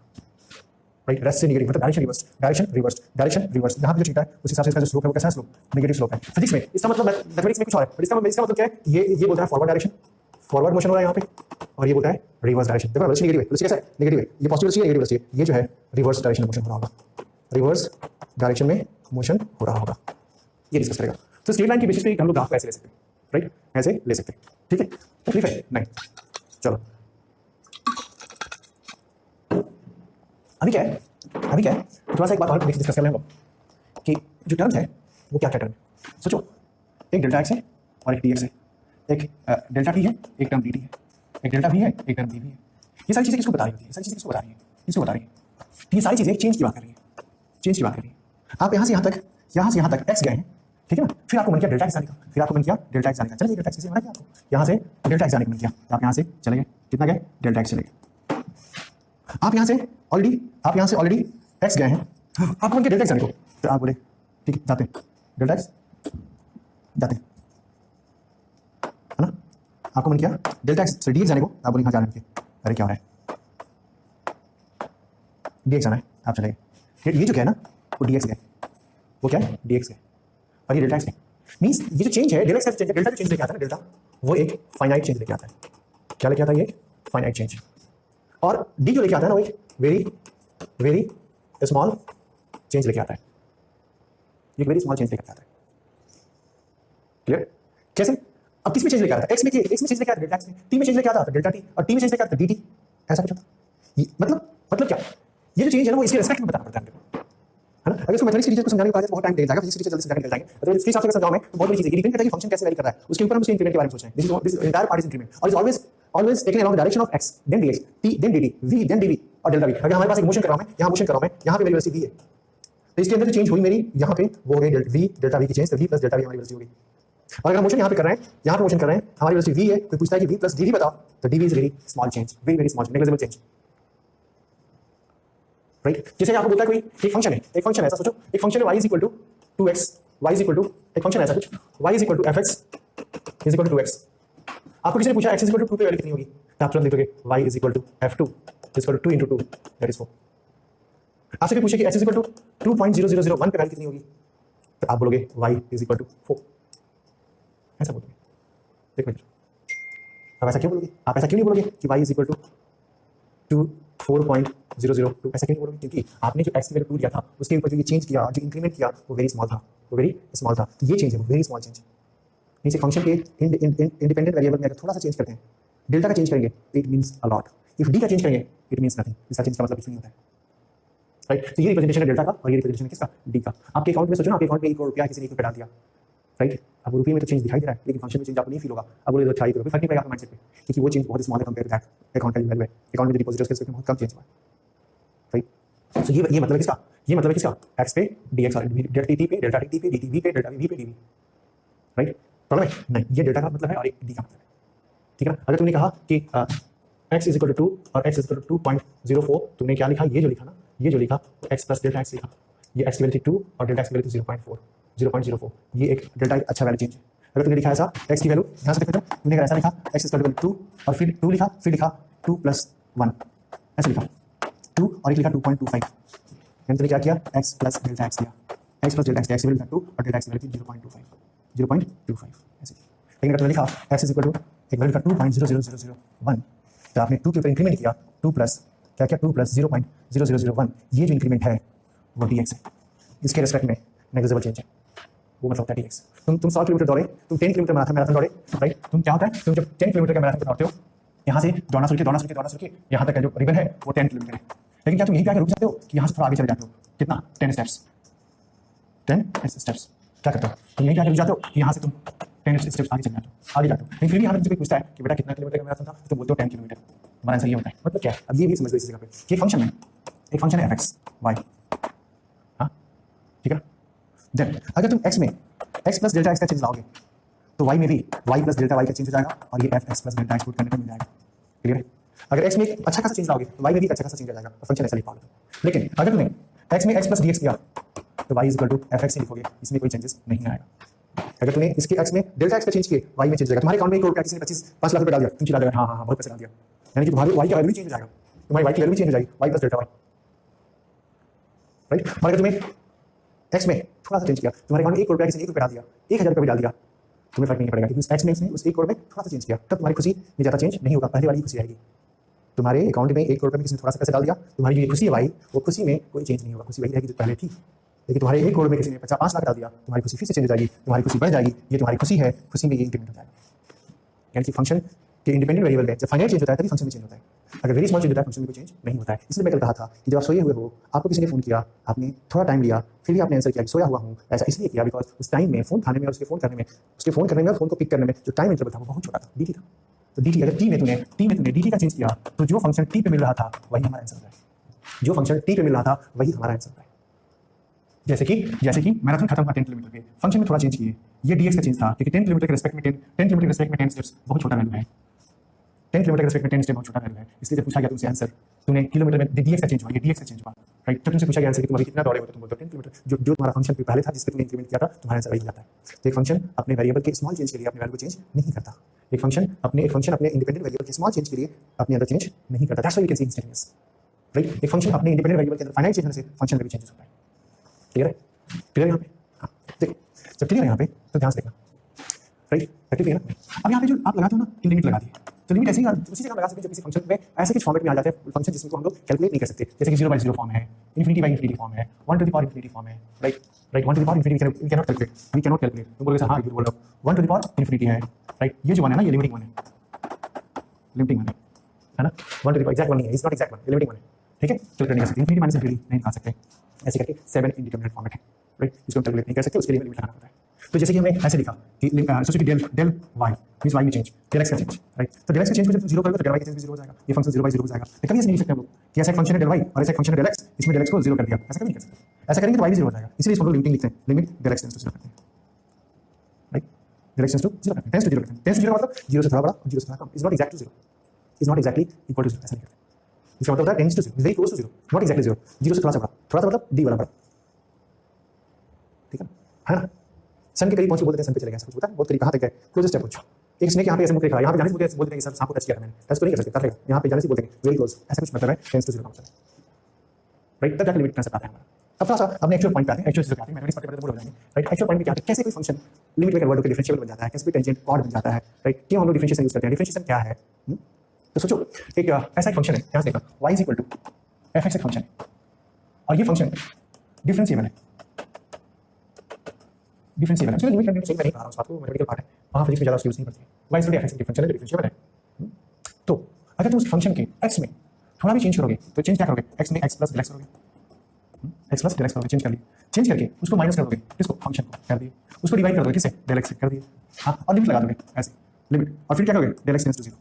राइट? रेस्ट से नेगेटिव मतलब डायरेक्शन रिवर्स। यहाँ पे जो थीटा है उस हिसाब से इसका जो स्लोप है वो कैसा स्लोप? नेगेटिव स्लोप है। फिजिक्स में इसका मतलब मैथमेटिक्स में कुछ और है, बट इसका मतलब क्या है? ये बोलता है फॉरवर्ड डायरेक्शन, फॉरवर्ड मोशन हो रहा है यहाँ पे, और ये बोलता है रिवर्स डायरेक्शन। देखो वेलोसिटी नेगेटिव है, वेलोसिटी कैसा है? नेगेटिव है, ये पॉजिटिव वेलोसिटी है, नेगेटिव वेलोसिटी है, ये जो है रिवर्स डायरेक्शन में मोशन हो रहा होगा, रिवर्स डायरेक्शन में मोशन हो रहा होगा, ये डिस्कस करेगा। तो स्ट्रेट लाइन के बेसिस पे हम लोग ग्राफ ऐसे ले सकते हैं, राइट? ऐसे ले सकते हैं, ठीक है? तकलीफ है नहीं? चलो अभी क्या है थोड़ा सा एक बात और डिस्कस कर लें हम कि जो टर्म है वो क्या टर्म है। सोचो एक डेल्टा एक्स है और एक डी एक्स है, एक डेल्टा टी है, एक टर्म डी टी है, एक डेल्टा वी है, एक टर्म डी वी है। ये सारी चीज़ें किसको बता रही है? ये सारी चीज़ें किसको बता रही है? ये सारी चीज़ें चेंज की बात कर रही है, आप यहाँ से यहाँ तक एक्स गए हैं, ठीक है ना? फिर आपको मन किया डेल्टा एक्स आने का, फिर आपको मन किया डेल्टा एक्स आने का, चलिए डेल्टा एक्स से बना किया आपको, यहाँ से डेल्टा एक्स आने का मन किया, आप यहाँ से चले गए, कितना गए? डेल्टा एक्स चले गए। आप यहाँ से ऑलरेडी एक्स गए हैं, आपको मन किया डेल्टा एक्स आने को, फिर आप बोले ठीक है जाते हैं डेल्टा एक्स जाते हैं, है ना? आपको मन किया डेल्टा एक्स से डी एक्स जाने को, आप बोले हाँ जाने के, अरे क्या हो रहा है? डी एक्स आना है, आप चले गए। ये जो क्या है ना वो डी एक्स गए, वो क्या है? डी एक्स गए, और ये डेल्टा एक्स है। मीन्स ये जो चेंज है डेल्टा एक्स चेंज है, डेल्टा जो चेंज लेके आता है ना, डेल्टा वो एक फाइनाइट चेंज लेके आता है। क्या लेके आता है? ये एक फाइनाइट चेंज। और डी जो लेके आता है ना वो एक वेरी स्मॉल चेंज लेके आता है, एक वेरी स्मॉल चेंज लेके आता है। क्लियर? कैसे? अब किस में चेंज लेके आता है? एक्स में चेंज लेके आता है डेल्टा एक्स में, टी में चेंज लेके आता है डेल्टा टी, और टी में चेंज लेके आता है डी टी, ऐसा कुछ होता है। मतलब क्या? ये जो चेंज है ना वो इसके रिस्पेक्ट में बताना पड़ता है ना? अगर इसको मैथमेटिक्स टीचर को समझाने के बाद बहुत टाइम लग जाएगा, फिजिक्स टीचर जल्दी समझाने लग जाएंगे, तो इसके हिसाब से समझाऊं मैं तो बहुत बड़ी चीज है। डिपेंड करता है कि फंक्शन कैसे वैरी कर रहा है, उसके ऊपर हम उसके इंक्रीमेंट के बारे में सोच रहे हैं। This is entire part is increment और is always always taken along the direction of X then dx, t then dt, v then dv और डेल्टा v। अगर हमारे पास एक मोशन कर रहा हूं मैं, यहां मोशन कर रहा हूं मैं, यहां पे मेरी वेलोसिटी v है, तो इसके अंदर जो चेंज हुई मेरी यहां पे वो हो गई डेल्टा v की चेंज, तो v प्लस डेल्टा v हमारी वेलोसिटी होगी। और अगर हम मोशन यहां पे कर रहे हैं, यहां पे मोशन कर रहे हैं, हमारी वेलोसिटी v है, कोई पूछता है कि v प्लस dv बताओ, तो dv is very small change, very small negligible change, right. जैसे आपको बोलता है कोई एक फंक्शन है, एक फंक्शन ऐसा सोचो, एक फंक्शन है y is equal to 2x, y is equal to एक फंक्शन ऐसा कुछ y is equal to fx is equal to 2x। आपको किसी ने पूछा x इज इक्वल टू 2 पे वैल्यू कितनी होगी, तो आप तुरंत लिखोगे y is equal to f2 is equal to 2 into 2 that is 4। आपसे कोई पूछे कि x इज इक्वल टू 2.0001 पे वैल्यू कितनी होगी, तो आप बोलोगे y इज इक्वल टू 4, ऐसा बोलोगे। देखो अब ऐसा क्यों बोलोगे, आप ऐसा क्यों नहीं बोलोगे कि y इज इक्वल टू 4.002, ऐसा क्यों बोलोगे, क्योंकि आपने जो x की वैल्यू 2 लिया था उसके ऊपर जो ये चेंज किया, जो इंक्रीमेंट किया वो वेरी स्मॉल था, वो वेरी स्मॉल था, तो ये चेंज है वो वेरी स्मॉल चेंज। नीचे फंक्शन के इंडिपेंडेंट वेरिएबल में अगर थोड़ा सा चेंज करते हैं, डेल्टा का चेंज करेंगे it means a lot, if D का चेंज करेंगे इट मींस नथिंग, इसका चेंज का मतलब कुछ नहीं होता है, राइट। तो ये रिप्रेजेंटेशन है डेल्टा का और ये रिप्रेजेंटेशन है किसका, डी का। आपके अकाउंट में सोचो ना, आपके अकाउंट में 1 करोड़ रुपया किसी ने 1 रुपया डाल दिया, राइट। अब रुपये में तो चेंज दिखाई दे रहा है, लेकिन फंक्शन में चेंज आपको नहीं फील होगा, अब बोले तो 2.5 करोड़, फर्क नहीं पड़ेगा आपके माइंडसेट पे, क्योंकि वो चेंज बहुत स्मॉल है कंपेयर टू दैट अकाउंट का वैल्यू है, अकाउंट में डिपॉजिट उसके बहुत कम चेंज हुआ है, राइट। सो ये मतलब है किसका, ये मतलब है किसका, x पे dx और डेल्टा टी पे डेल्टा टी पे dt v पे डेल्टा v पे dv, राइट। प्रॉब्लम है नहीं, ये डेल्टा का मतलब है और एक डी का मतलब है, ठीक है ना। अगर तुमने कहा कि x इज इक्वल टू 2 और x इज इक्वल टू 2.04, तुमने क्या लिखा, ये जो लिखा ना, ये जो लिखा x प्लस डेल्टा x लिखा, ये x की वैल्यू 2 और डेल्टा x की वैल्यू 0.04, ये एक डेल्टा अच्छा वैल्यू चेंज है। अगर तुमने लिखा ऐसा x की वैल्यू यहाँ से देखो, तुमने अगर ऐसा लिखा x इज इक्वल टू 2 और फिर 2 लिखा, फिर लिखा 2 प्लस 1, ऐसे लिखा 2 और एक लिखा 2.25, यानी तुमने क्या किया, x प्लस डेल्टा x लिया, x प्लस डेल्टा x की वैल्यू 2 और डेल्टा x की वैल्यू 0.25, ऐसे। लेकिन अगर तुमने लिखा x इज इक्वल टू एक वैल्यू का 2.00001, तो आपने 2 के ऊपर इंक्रीमेंट किया, 2 प्लस क्या किया, 2 प्लस 0.0001, ये जो इंक्रीमेंट है वो dx है, इसके रेस्पेक्ट में नेग्लिजिबल चेंज है, वो मतलब होता है dx। तुम 100 किलोमीटर दौड़े, तुम 10 किलोमीटर मैराथन दौड़े, राइट। तुम क्या होता है, तुम जब 10 किलोमीटर का मैराथन दौड़ते हो, यहाँ से दौड़ना शुरू के यहाँ तक का जो रिबन है वो 10 किलोमीटर है, लेकिन क्या तुम यहीं पे आकर रुक सकते हो कि यहाँ से थोड़ा आगे चले जाते हो, कितना 10 स्टेप्स, क्या करते हो, तुम यहीं पे आकर रुक जाते हो कि यहाँ से तुम 10 स्टेप्स आगे चले जाते हो, लेकिन फिर भी यहाँ पे कोई पूछता है कि बेटा कितना किलोमीटर का मैराथन था, तो बोलते हो 10 किलोमीटर, हमारा आंसर ये होता है। मतलब क्या है, अब ये भी समझ लो इस जगह पे कि एक फंक्शन है fx y, हाँ ठीक है। देन अगर तुम x में x प्लस डेल्टा x का चेंज लाओगे, तो y में भी y प्लस डेल्टा y का चेंज हो जाएगा और ये fx plus delta x put करने को मिल जाएगा, क्लियर है। अगर x में एक अच्छा खासा चेंज लाओगे तो y में भी अच्छा खासा चेंज आ जाएगा, फंक्शन ऐसा लिख पाओगे। लेकिन अगर तुमने x में x प्लस dx किया तो y is equal to fx ही लिखोगे, इसमें कोई चेंजेस नहीं आएगा। अगर तूने इसके x में डेल्टा x का चेंज किए, y में चेंज हो जाएगा। तुम्हारे अकाउंट में 1 करोड़ रुपया किसी ने 5 लाख रुपए डाल दिया, तुम चिल्ला देगा हाँ हाँ हाँ बहुत पैसे डाल दिया, यानी कि तुम्हारी y का वैल्यू चेंज हो जाएगा, तुम्हारी y की वैल्यू चेंज हो जाएगी, y plus delta y, right. और अगर तुम्हें x में थोड़ा सा चेंज किया, तुम्हारे अकाउंट में 1 करोड़ रुपया किसी ने 1 रुपया डाल दिया, 1000 रुपये भी डाल दिया, तुम्हें फर्क नहीं पड़ेगा, क्योंकि x में उसने उस 1 करोड़ में थोड़ा सा चेंज किया, तब तुम्हारी खुशी में ज़्यादा चेंज नहीं होगा, पहले वाली खुशी रहेगी। तुम्हारे अकाउंट में 1 करोड़ रुपये में किसी ने थोड़ा सा पैसा डाल दिया, तुम्हारी जो खुशी है भाई, वो खुशी में कोई चेंज नहीं होगा, खुशी वही रहेगी जो पहले थी। लेकिन तुम्हारे 1 करोड़ में किसी ने 5 लाख डाल दिया, तुम्हारी खुशी फिर से चेंज हो जाएगी, तुम्हारी खुशी बढ़ जाएगी, ये तुम्हारी खुशी है, खुशी में ये इंक्रीमेंट हो जाएगा। यानी कि फंक्शन के इंडिपेंडेंट वेरिएबल में जब फाइनाइट चेंज होता है तभी फंक्शन में चेंज होता है, अगर वेरी स्मॉल चेंज होता है फंक्शन में कोई चेंज नहीं होता है। इसलिए मैं कल कहा था कि जब आप सोए हुए हो, आपको किसी ने फोन किया, आपने थोड़ा टाइम लिया, फिर भी आपने आंसर किया सोया हुआ हूँ, ऐसा इसलिए किया बिकॉज उस टाइम में फोन उठाने में और उसके फोन करने में और फोन को पिक करने में जो टाइम इंटरवल था वो बहुत छोटा था, dt था। तो dt अगर t में तूने dt का चेंज किया तो जो फंक्शन t पे मिल रहा था वही हमारा आंसर है, जो फंक्शन t पे मिल रहा था वही हमारा आंसर है। जैसे कि मैराथन खत्म हुआ 10 किलोमीटर पे, फंक्शन में थोड़ा चेंज किए, ये dx का चेंज था क्योंकि 10 किलोमीटर के रेस्पेक्ट में 10 स्टेप्स बहुत छोटा वैल्यू है, 10 किलोमीटर के रेस्पेक्ट में 10 स्टेप बहुत छोटा वैल्यू है। इसलिए जब पूछा गया तुमसे आंसर, तूने किलोमीटर में dx का चेंज हुआ, ये dx का चेंज हुआ, राइट। जब तुमसे पूछा गया आंसर कि तुम अभी कितना दौड़े हो, तो तुम बोलते हो 10 किलोमीटर, जो तुम्हारा फंक्शन पहले था जिस पे तुमने इंक्रीमेंट किया था, तुम्हारा आंसर वही आता है। तो एक फंक्शन अपने वेरिएबल के स्मॉल चेंज के लिए अपने वैल्यू को चेंज नहीं करता, एक फंक्शन अपने इंडिपेंडेंट वेरिएबल के स्मॉल चेंज के लिए अपने अंदर चेंज नहीं करता। That's why you can see instantaneous, right. एक फंक्शन अपने इंडिपेंडेंट वेरिएबल के अंदर फाइनाइट चेंज होने से फंक्शन में भी चेंजेस होता है, क्लियर है। क्लियर यहाँ पे, हाँ देखो जब क्लियर है यहाँ पे तो ध्यान से देखना, राइट। क्लियर है ना। अब यहाँ पे जो आप लगाते हो ना, लिमिट लगा दी, तो लिमिट ऐसे ही उसी जगह लगा सकते हैं जब किसी फंक्शन में ऐसे कुछ फॉर्मेट में आ जाते हैं फंक्शन जिसको हम लोग कैलकुलेट नहीं कर सकते, जैसे कि 0/0 फॉर्म है, ∞/∞ फॉर्म है, 1 to the power ∞ फॉर्म है, right 1 to the power ∞ we cannot calculate. तुम बोलोगे हाँ बोल रहा हूँ 1 to the power ∞ है, राइट। ये जो वन है ना, ये लिमिटिंग वन है ना, 1 to the power exact one नहीं है, is not exact one, limiting one है, ठीक है। कैलकुलेट नहीं कर सकते, ∞ - ∞ नहीं निकाल सकते, ऐसे करके 7 इंडिटरमिनेट फॉर्मेट है, राइट। इसको कैलकुलेट नहीं कर सकते, उसके लिए लिमिट लगाना होता है। तो जैसे कि हमने ऐसे लिखा कि associated del Y means Y में चेंज, डेल एक्स का चेंज, राइट। तो डेल एक्स का चेंज को जब जीरो करोगे तो डेल वाई का चेंज भी जीरो हो जाएगा, ये फंक्शन 0 बाई 0 हो जाएगा। तो कभी ऐसे नहीं लिख सकते हम लोग कि ऐसा एक फंक्शन है डेल वाई और ऐसा एक फंक्शन है डेल एक्स, इसमें डेल एक्स को जीरो कर दिया, ऐसा कभी नहीं कर सकते। ऐसा करेंगे तो वाई भी जीरो हो जाएगा, इसलिए इसको हम लोग लिमिटिंग लिखते हैं, limit del X tends to zero करते हैं, right. Del X tends to zero करते हैं, टेंड्स टू जीरो करते हैं, टेंड्स टू जीरो मतलब जीरो से थोड़ा बड़ा और जीरो से थोड़ा कम, is not exact to zero, is not exactly equal to zero, ऐसा नहीं करते। इसका मतलब होता है tends to zero, very close to zero, not exactly zero, zero से थोड़ा सा बड़ा, थोड़ा सा मतलब डी वाला बड़ा, ठीक है ना। सन के करीब पहुंच के बोलते हैं सन पे चले गए, कुछ पता है बहुत करीब कहां तक गए, क्लोजेस्ट स्टेप पहुंचो। एक स्नेक यहाँ पे ऐसे मुझे खड़ा, यहाँ पे जाने से बोलते हैं कि सर सांप को टच किया मैंने, टच तो नहीं कर सकते, कर लेगा, यहाँ पे जाने से बोलते हैं वेरी क्लोज, ऐसा कुछ मतलब है टेंड्स टू जीरो का मतलब, राइट। तब जाके लिमिट कंसेप्ट आता है हमारा। अब थोड़ा सा अपने एक्चुअल पॉइंट पे आते हैं, एक्चुअल पे आते हैं, मैथमेटिक्स पढ़ते पढ़ते बोल जाएंगे, राइट। एक्चुअल पॉइंट पे क्या है, कैसे कोई फंक्शन लिमिट में कन्वर्ट होकर डिफरेंशिएबल बन जाता है, कैसे कोई टेंजेंट कॉर्ड बन जाता है, राइट। क्यों हम लोग डिफरेंशिएशन यूज करते हैं, डिफरेंशिएशन क्या है। तो सोचो एक ऐसा एक फंक्शन है, ध्यान से देखो, y is equal to f(x) एक फंक्शन है और ये फंक्शन डिफरेंशिएबल है, डिफरेंशिएबल है। चलो लिमिट कंडीशन मैं नहीं पढ़ा रहा हूं, उस बात को मैथमेटिकल पार्ट है, वहां फिजिक्स में ज्यादा यूज नहीं करते। y is equal to f(x) एक फंक्शन है, डिफरेंशिएबल है। तो अगर तुम उस फंक्शन के x में थोड़ा भी चेंज करोगे तो चेंज क्या करोगे, x में x प्लस डेल x करोगे, x प्लस डेल x करोगे, चेंज कर लिया, चेंज करके उसको माइनस कर दोगे, किसको, फंक्शन को कर दिए, उसको डिवाइड कर दोगे किससे, डेल x से कर दिए, हाँ, और लिमिट लगा दोगे ऐसे लिमिट, और फिर क्या करोगे, del x tends to zero,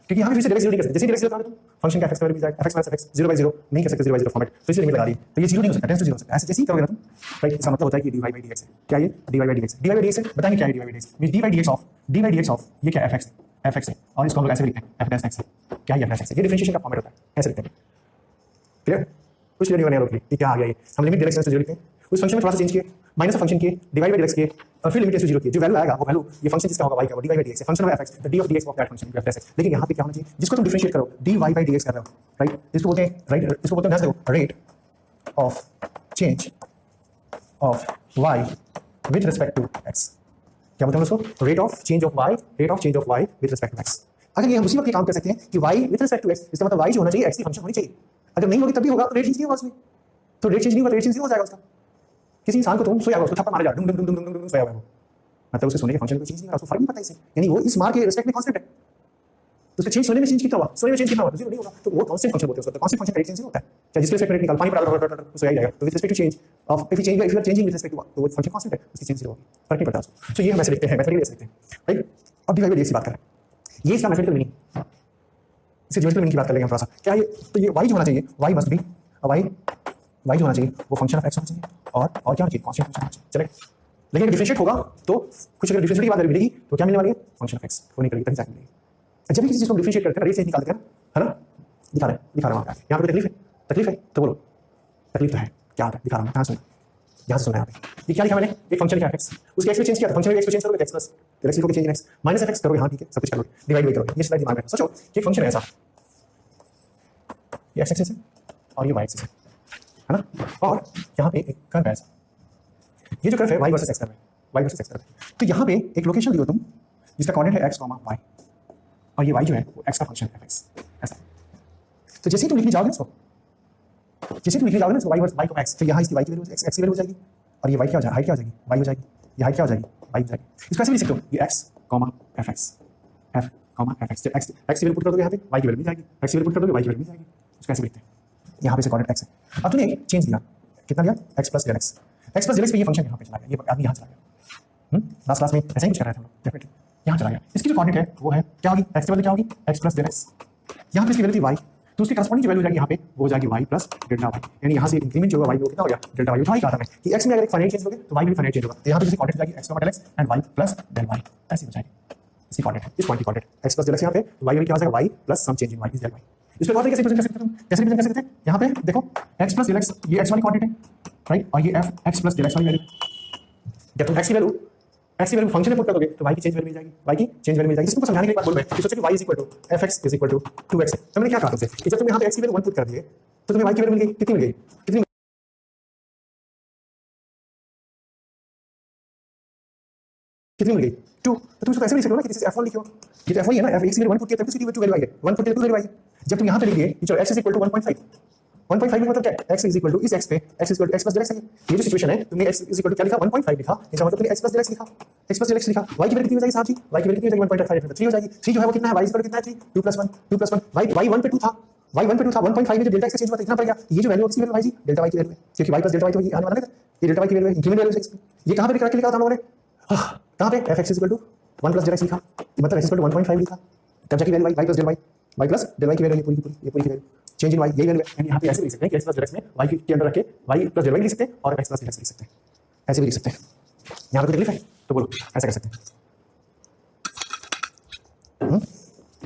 क्योंकि यहाँ पे फिर से डायरेक्ट जीरो नहीं कर सकते, जैसे डायरेक्ट जीरो करोगे तुम फंक्शन का f(x) वैल्यू मिल जाएगा, f(x) - f(x) 0 बाई 0 नहीं कर सकते, 0 बाई 0 फॉर्मेट, तो इसलिए लिमिट लगा दी, तो ये जीरो नहीं हो सकता, टेंड्स टू जीरो हो सकता है, ऐसे जैसे ही करोगे ना तुम, राइट। इसका मतलब होता है कि dy बाई dx है, क्या ये dy by dx, dy by dx है, बताएंगे क्या है dy by dx, means dy by dx of ये क्या है, f(x) है, और इसको हम लोग ऐसे लिखते हैं f' x है, क्या है f(x) है, ये डिफरेंशिएशन का फॉर्मेट होता है, ऐसे लिखते हैं, क्लियर। कुछ क्लियर नहीं होने वाला है, क्या आ गया ये, हम limit del x tends to zero लिखते हैं, उस फंक्शन में थोड़ा सा चेंज किए, माइनस फंक्शन किए, डिवाइड बाय dx किए, और फिर लिमिट टेंड्स टू जीरो किए, जो वैल्यू आएगा वो वैल्यू ये फंक्शन जिसका होगा y का, वो dy बाय dx है, function of f(x), the d of dx of that function f (x). लेकिन यहाँ पे क्या होना चाहिए, जिसको तुम डिफरेंशिएट करो dy बाय dx कर रहे हो, राइट। इसको बोलते हैं, राइट, इसको बोलते हैं, ध्यान से देखो, rate of change of y with respect to x, क्या बोलते हैं उसको, rate of change of y, rate of change of y with respect to x। अगर ये हम उसी वक्त ये काम कर सकते हैं कि y with respect to x, इसका मतलब y जो होना चाहिए x की फंक्शन होनी चाहिए, अगर नहीं होगी तब भी होगा तो रेट चेंज नहीं होगा उसमें, तो रेट चेंज नहीं होगा तो रेट चेंज हो जाएगा उसका। किसी इंसान को तुम सोया हुआ उसको थप्पड़ मारा जा, डुम डुम डुम डुम डुम डुम सोया हुआ है वो, मतलब उसके सोने के फंक्शन को चेंज नहीं होगा, उसको फर्क नहीं पड़ता इससे, यानी वो इस मार के रिस्पेक्ट में कांस्टेंट है, तो उसका चेंज सोने में चेंज कितना हुआ, सोने में चेंज कितना हुआ, जीरो नहीं होगा, तो वो कांस्टेंट फंक्शन बोलते हैं उसको, कांस्टेंट फंक्शन रेट चेंज नहीं होता है, चाहे जिसके रिस्पेक्ट में रेट निकाल, पानी पड़ा तो सोया जाएगा, तो with respect to change of, if you are changing with respect to तो वो फंक्शन कांस्टेंट है, उसकी चेंज जीरो होगी, फर्क नहीं पड़ता उसको। सो ये हम ऐसे लिखते हैं, मैथमेटिकली ऐसे लिखते हैं, राइट। अब डिवाइड बाय dx की बात करें, ये इसका मैथमेटिकल मीनिंग, इससे ज्योमेट्रिकल मीनिंग की बात कर लेंगे हम थोड़ा सा, क्या ये, तो ये y जो होना चाहिए, y मस्ट बी, y जो होना चाहिए वो फंक्शन ऑफ x होना चाहिए, और क्या होना चाहिए, कांस्टेंट फंक्शन होना चाहिए, चलेगा। लेकिन डिफरेंशिएट होगा तो कुछ अगर डिफरेंशिएट की बात मिलेगी तो क्या मिलने वाली है, फंक्शन ऑफ x वो निकलेगी, तभी जाके मिलेगी। जब भी किसी चीज को डिफरेंशिएट करते हैं रेट चेंज निकालते हैं, है ना, दिखा रहे हैं वहां पे, यहाँ पे तकलीफ है तो बोलो, तकलीफ तो है, क्या होता है दिखा रहा हूँ, यहाँ सुनो, यहाँ से सुना यहाँ पे, ये क्या लिखा मैंने, एक फंक्शन क्या है x, उसके x में चेंज किया था, फंक्शन में x में चेंज करोगे x प्लस x लिखोगे change in x minus f(x) करोगे, हाँ ठीक है, सब कुछ करोगे, डिवाइड बाय करोगे, ये स्लाइड दिमाग में सोचो, ये फंक्शन है ऐसा, ये x एक्सिस है और ये y एक्सिस है ना, और यहाँ पे एक कर्व है ऐसा, ये जो कर्व है y वर्सेस x कर्व है, y वर्सेस x कर्व है, तो यहाँ पे एक लोकेशन लियो तुम जिसका कोऑर्डिनेट है x, y, और ये y जो है वो x का फंक्शन है f(x), ऐसा। तो जैसे ही तुम लिखने जाओगे ना इसको, जैसे तुम लिखने जाओगे ना इसको y वर्सेस y को x, तो यहाँ इसकी y की वैल्यू x की वैल्यू हो जाएगी, और ये y क्या हो जाएगा, हाइट क्या हो जाएगी, y हो जाएगी, ये हाइट क्या हो जाएगी, y हो जाएगी। इसको ऐसे भी लिख सकते हो, ये x, f(x), f, f(x), x की वैल्यू पुट कर दोगे यहाँ पे, y की वैल्यू मिल जाएगी, x की वैल्यू पुट कर दोगे, y की वैल्यू मिल जाएगी, उसको ऐसे लिखते हैं, यहाँ पे से कोऑर्डिनेट x है। अब तूने एक चेंज दिया, कितना दिया, x प्लस डेल x पे ये फंक्शन यहाँ पे चला गया, ये आदमी यहाँ चला गया, लास्ट क्लास में ऐसे ही कुछ कर रहे थे हम लोग, डेफिनेटली यहाँ चला गया। इसकी जो कोऑर्डिनेट है वो है क्या होगी, x की वैल्यू क्या होगी, x प्लस डेल x, यहाँ पे इसकी वैल्यू थी y, तो उसकी करस्पॉन्डिंग जो वैल्यू हो जाएगी यहाँ पे वो हो जाएगी y प्लस डेल्टा y, यानी यहाँ से इंक्रीमेंट जो होगा y वो कितना हो गया, डेल्टा y। उठाई कहा था मैं कि x में अगर एक फाइनाइट चेंज होगे तो y में भी फाइनाइट चेंज होगा, तो यहाँ पे इसकी कोऑर्डिनेट हो जाएगी x del x and y plus del y, ऐसी हो जाएगी इसकी कोऑर्डिनेट, इस पॉइंट की coordinate x plus del x, यहाँ पे y में क्या हो जाएगा y plus some change in y is del y। इस पे और कैसे रिप्रेजेंट कर सकते हैं, कैसे रिप्रेजेंट कर सकते हैं, यहाँ पे देखो x प्लस डेल x, ये x वाली कोऑर्डिनेट है, राइट, और ये f x plus del x वाली वैल्यू, जब तुम x की वैल्यू फंक्शन में पुट कर दोगे तो y की चेंज वैल्यू मिल जाएगी, y की चेंज वैल्यू मिल जाएगी। इसको समझाने के लिए बात बोल रहे हैं कि सोचो कि y is equal to f(x) is equal to 2x। तो मैंने क्या कहा तुमसे कि जब तुम यहाँ पे x की वैल्यू 1 पुट कर दिए तो तुम्हें y की वैल्यू मिल गई, कितनी मिल गई, कितनी मिल गई, 2। तो तुम इसको ऐसे भी लिख सकते हो ना कि दिस इज f1 लिखो, ये तो f1 है ना, f(x) की वैल्यू 1 पुट किया तब इसकी 2 वैल्यू आई है, 1 पुट किया 2 वैल्यू आई है। जब तुम यहाँ पे लिखिए कि चलो x इज इक्वल टू 1.5 1.5 का मतलब क्या है, x इज इक्वल टू इस x पे x is equal to x plus del x है, ये जो सिचुएशन है तुमने x इज इक्वल टू क्या लिखा 1.5 लिखा, इसका मतलब तुमने x प्लस डेल x लिखा, x प्लस डेल x लिखा, y की वैल्यू कितनी हो जाएगी साहब जी, y की वैल्यू कितनी हो जाएगी 1.5 3 हो जाएगी, 3 जो है वो कितना है y इज इक्वल टू कितना है 3 2 + 1 2 + 1 y 1 पे 2 था y1 पे 2 था 1.5 में जब डेल्टा x से चेंज हुआ तो इतना पड़ गया। ये जो वैल्यू है भाई जी डेल्टा y की वैल्यू है, क्योंकि y प्लस डेल्टा y तो ये आने वाला है, ये डेल्टा y की वैल्यू है, इंक्रीमेंट वैल्यू है। ये कहां पे लिखा था हम लोगों ने, कहां पे fx 1 प्लस डेल्टा x लिखा, मतलब x 1.5 लिखा, तब जाके value y plus delta y की वैल्यू ये पूरी की वैल्यू चेंज इन y, यही वैल्यू है। यहां पे ऐसे लिख सकते हैं कि x प्लस डेल्टा x में y के अंदर रख के y प्लस डेल्टा y लिख सकते हैं और x प्लस डेल्टा x लिख सकते हैं, ऐसे भी लिख सकते हैं। यहां पे तकलीफ है तो बोलो ऐसा कर सकते हैं।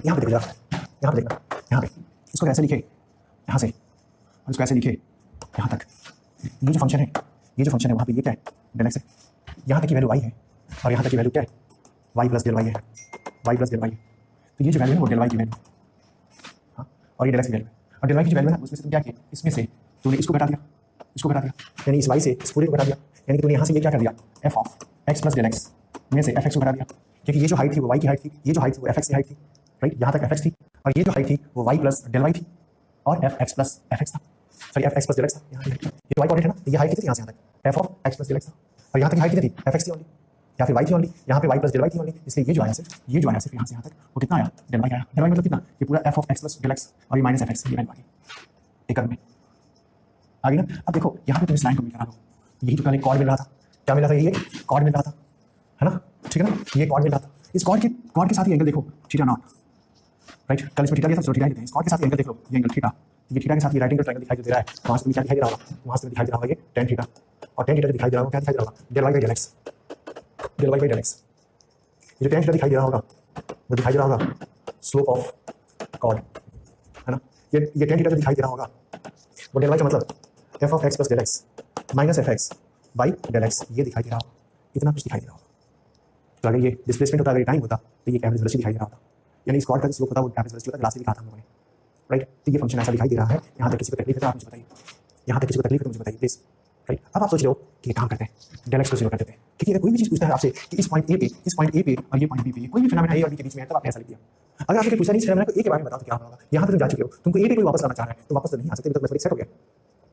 यहां पे देखो, यहां पे देखना, यहां पे इसको ऐसे लिखे यहां से और इसको ऐसे लिखे यहां तक। ये जो फंक्शन है, ये जो फंक्शन है वहां पे ये क्या है डेल एक्स है, यहां तक की वैल्यू y है और यहां तक की वैल्यू क्या है y प्लस डेल y है, y प्लस डेल y है। तो ये जो वैल्यू है वो डेल y की वैल्यू, हाँ, और ये डेल एक्स की वैल्यू है। और डेल y की जो वैल्यू है उसमें से तुम क्या किया, इसमें से तूने इसको घटा दिया, इसको घटा दिया, यानी इस y से इस पूरे को घटा दिया, यानी कि तूने यहाँ से ये क्या कर दिया f of x plus del X में से fx को घटा दिया, क्योंकि ये जो हाइट थी वो y की हाइट थी, ये जो हाइट थी वो fx की हाइट थी, राइट, यहाँ तक fx थी और ये जो हाइट थी वो y प्लस डेल y थी और fx प्लस fx था, sorry fx plus del x था। यहाँ ये y कोऑर्डिनेट है ना, ये हाइट कितनी थी यहाँ से यहाँ तक f of x plus del x था और यहाँ तक हाइट कितनी थी fx थी ओनली या फिर y थी ओनली, यहाँ पे y प्लस डेल y थी ओनली, इसलिए ये जो आया सिर्फ यहाँ से यहाँ तक वो कितना आया डेल y आया। डेल y मतलब कितना, ये पूरा f of x plus del x और ये माइनस fx, ये वैल्यू आ गई एक में आ गई ना। अब देखो यहाँ पे तुम इस लाइन को मिल करा दो, यही तो कल एक कॉर्ड मिल रहा था, क्या मिला था, ये कॉर्ड मिल रहा था, है ना, ठीक है ना, ये कॉर्ड मिल रहा था। इस कॉर्ड के साथ ही एंगल देखो थीटा नॉट, राइट, कल इसमें थीटा दिया था तो थीटा लेते हैं। इस कॉर्ड के साथ एंगल देख लो, ये एंगल थीटा, ये थीटा के साथ ये राइट एंगल ट्रायंगल दिखाई दे रहा है, वहां से क्या दिखाई दे रहा होगा, वहां से दिखाई दे रहा होगा ये tan थीटा, और tan थीटा दिखाई दे रहा होगा, क्या दिखाई दे रहा होगा del y by del x, del y by del x। ये जो tan थीटा दिखाई दे रहा होगा वो दिखाई दे रहा होगा स्लोप ऑफ कॉर्ड, है ना, ये tan थीटा जो दिखाई दे रहा होगा वो डेल y का मतलब f of x plus del x minus fx by del x, ये दिखाई दे रहा होगा, इतना कुछ दिखाई दे रहा होगा। तो अगर ये डिस्प्लेसमेंट होता, अगर टाइम होता तो ये एवरेज वेलोसिटी दिखाई दे रहा होता, यानी इस कॉर्ड का स्लोप होता वो एवरेज वेलोसिटी होता, ग्राफ से लिखा था हम लोगों ने, राइट। तो ये फंक्शन ऐसा दिखाई दे रहा है। यहाँ तक किसी को तकलीफ है तो आप मुझे बताइए, यहाँ तक किसी को तकलीफ है तो मुझे बताइए प्लीज, राइट। अब आप सोच रहे हो कि ये काम करते हैं डेल एक्स को जीरो कर देते हैं, क्योंकि अगर कोई भी चीज़ पूछता है आपसे कि इस पॉइंट ए पे, इस पॉइंट ए पे और ये पॉइंट बी पे कोई भी फिनोमेना ए और बी के बीच में है, तब आपने ऐसा लिख दिया। अगर आपसे पूछा नहीं फिनोमेना को ए के बारे में बताओ तो क्या होगा, यहाँ पे तुम जा चुके हो, तुमको ए पे कोई वापस लाना चाह रहा है तो वापस तो नहीं आ सकते, तो मैथमेटिक्स सेट हो गया,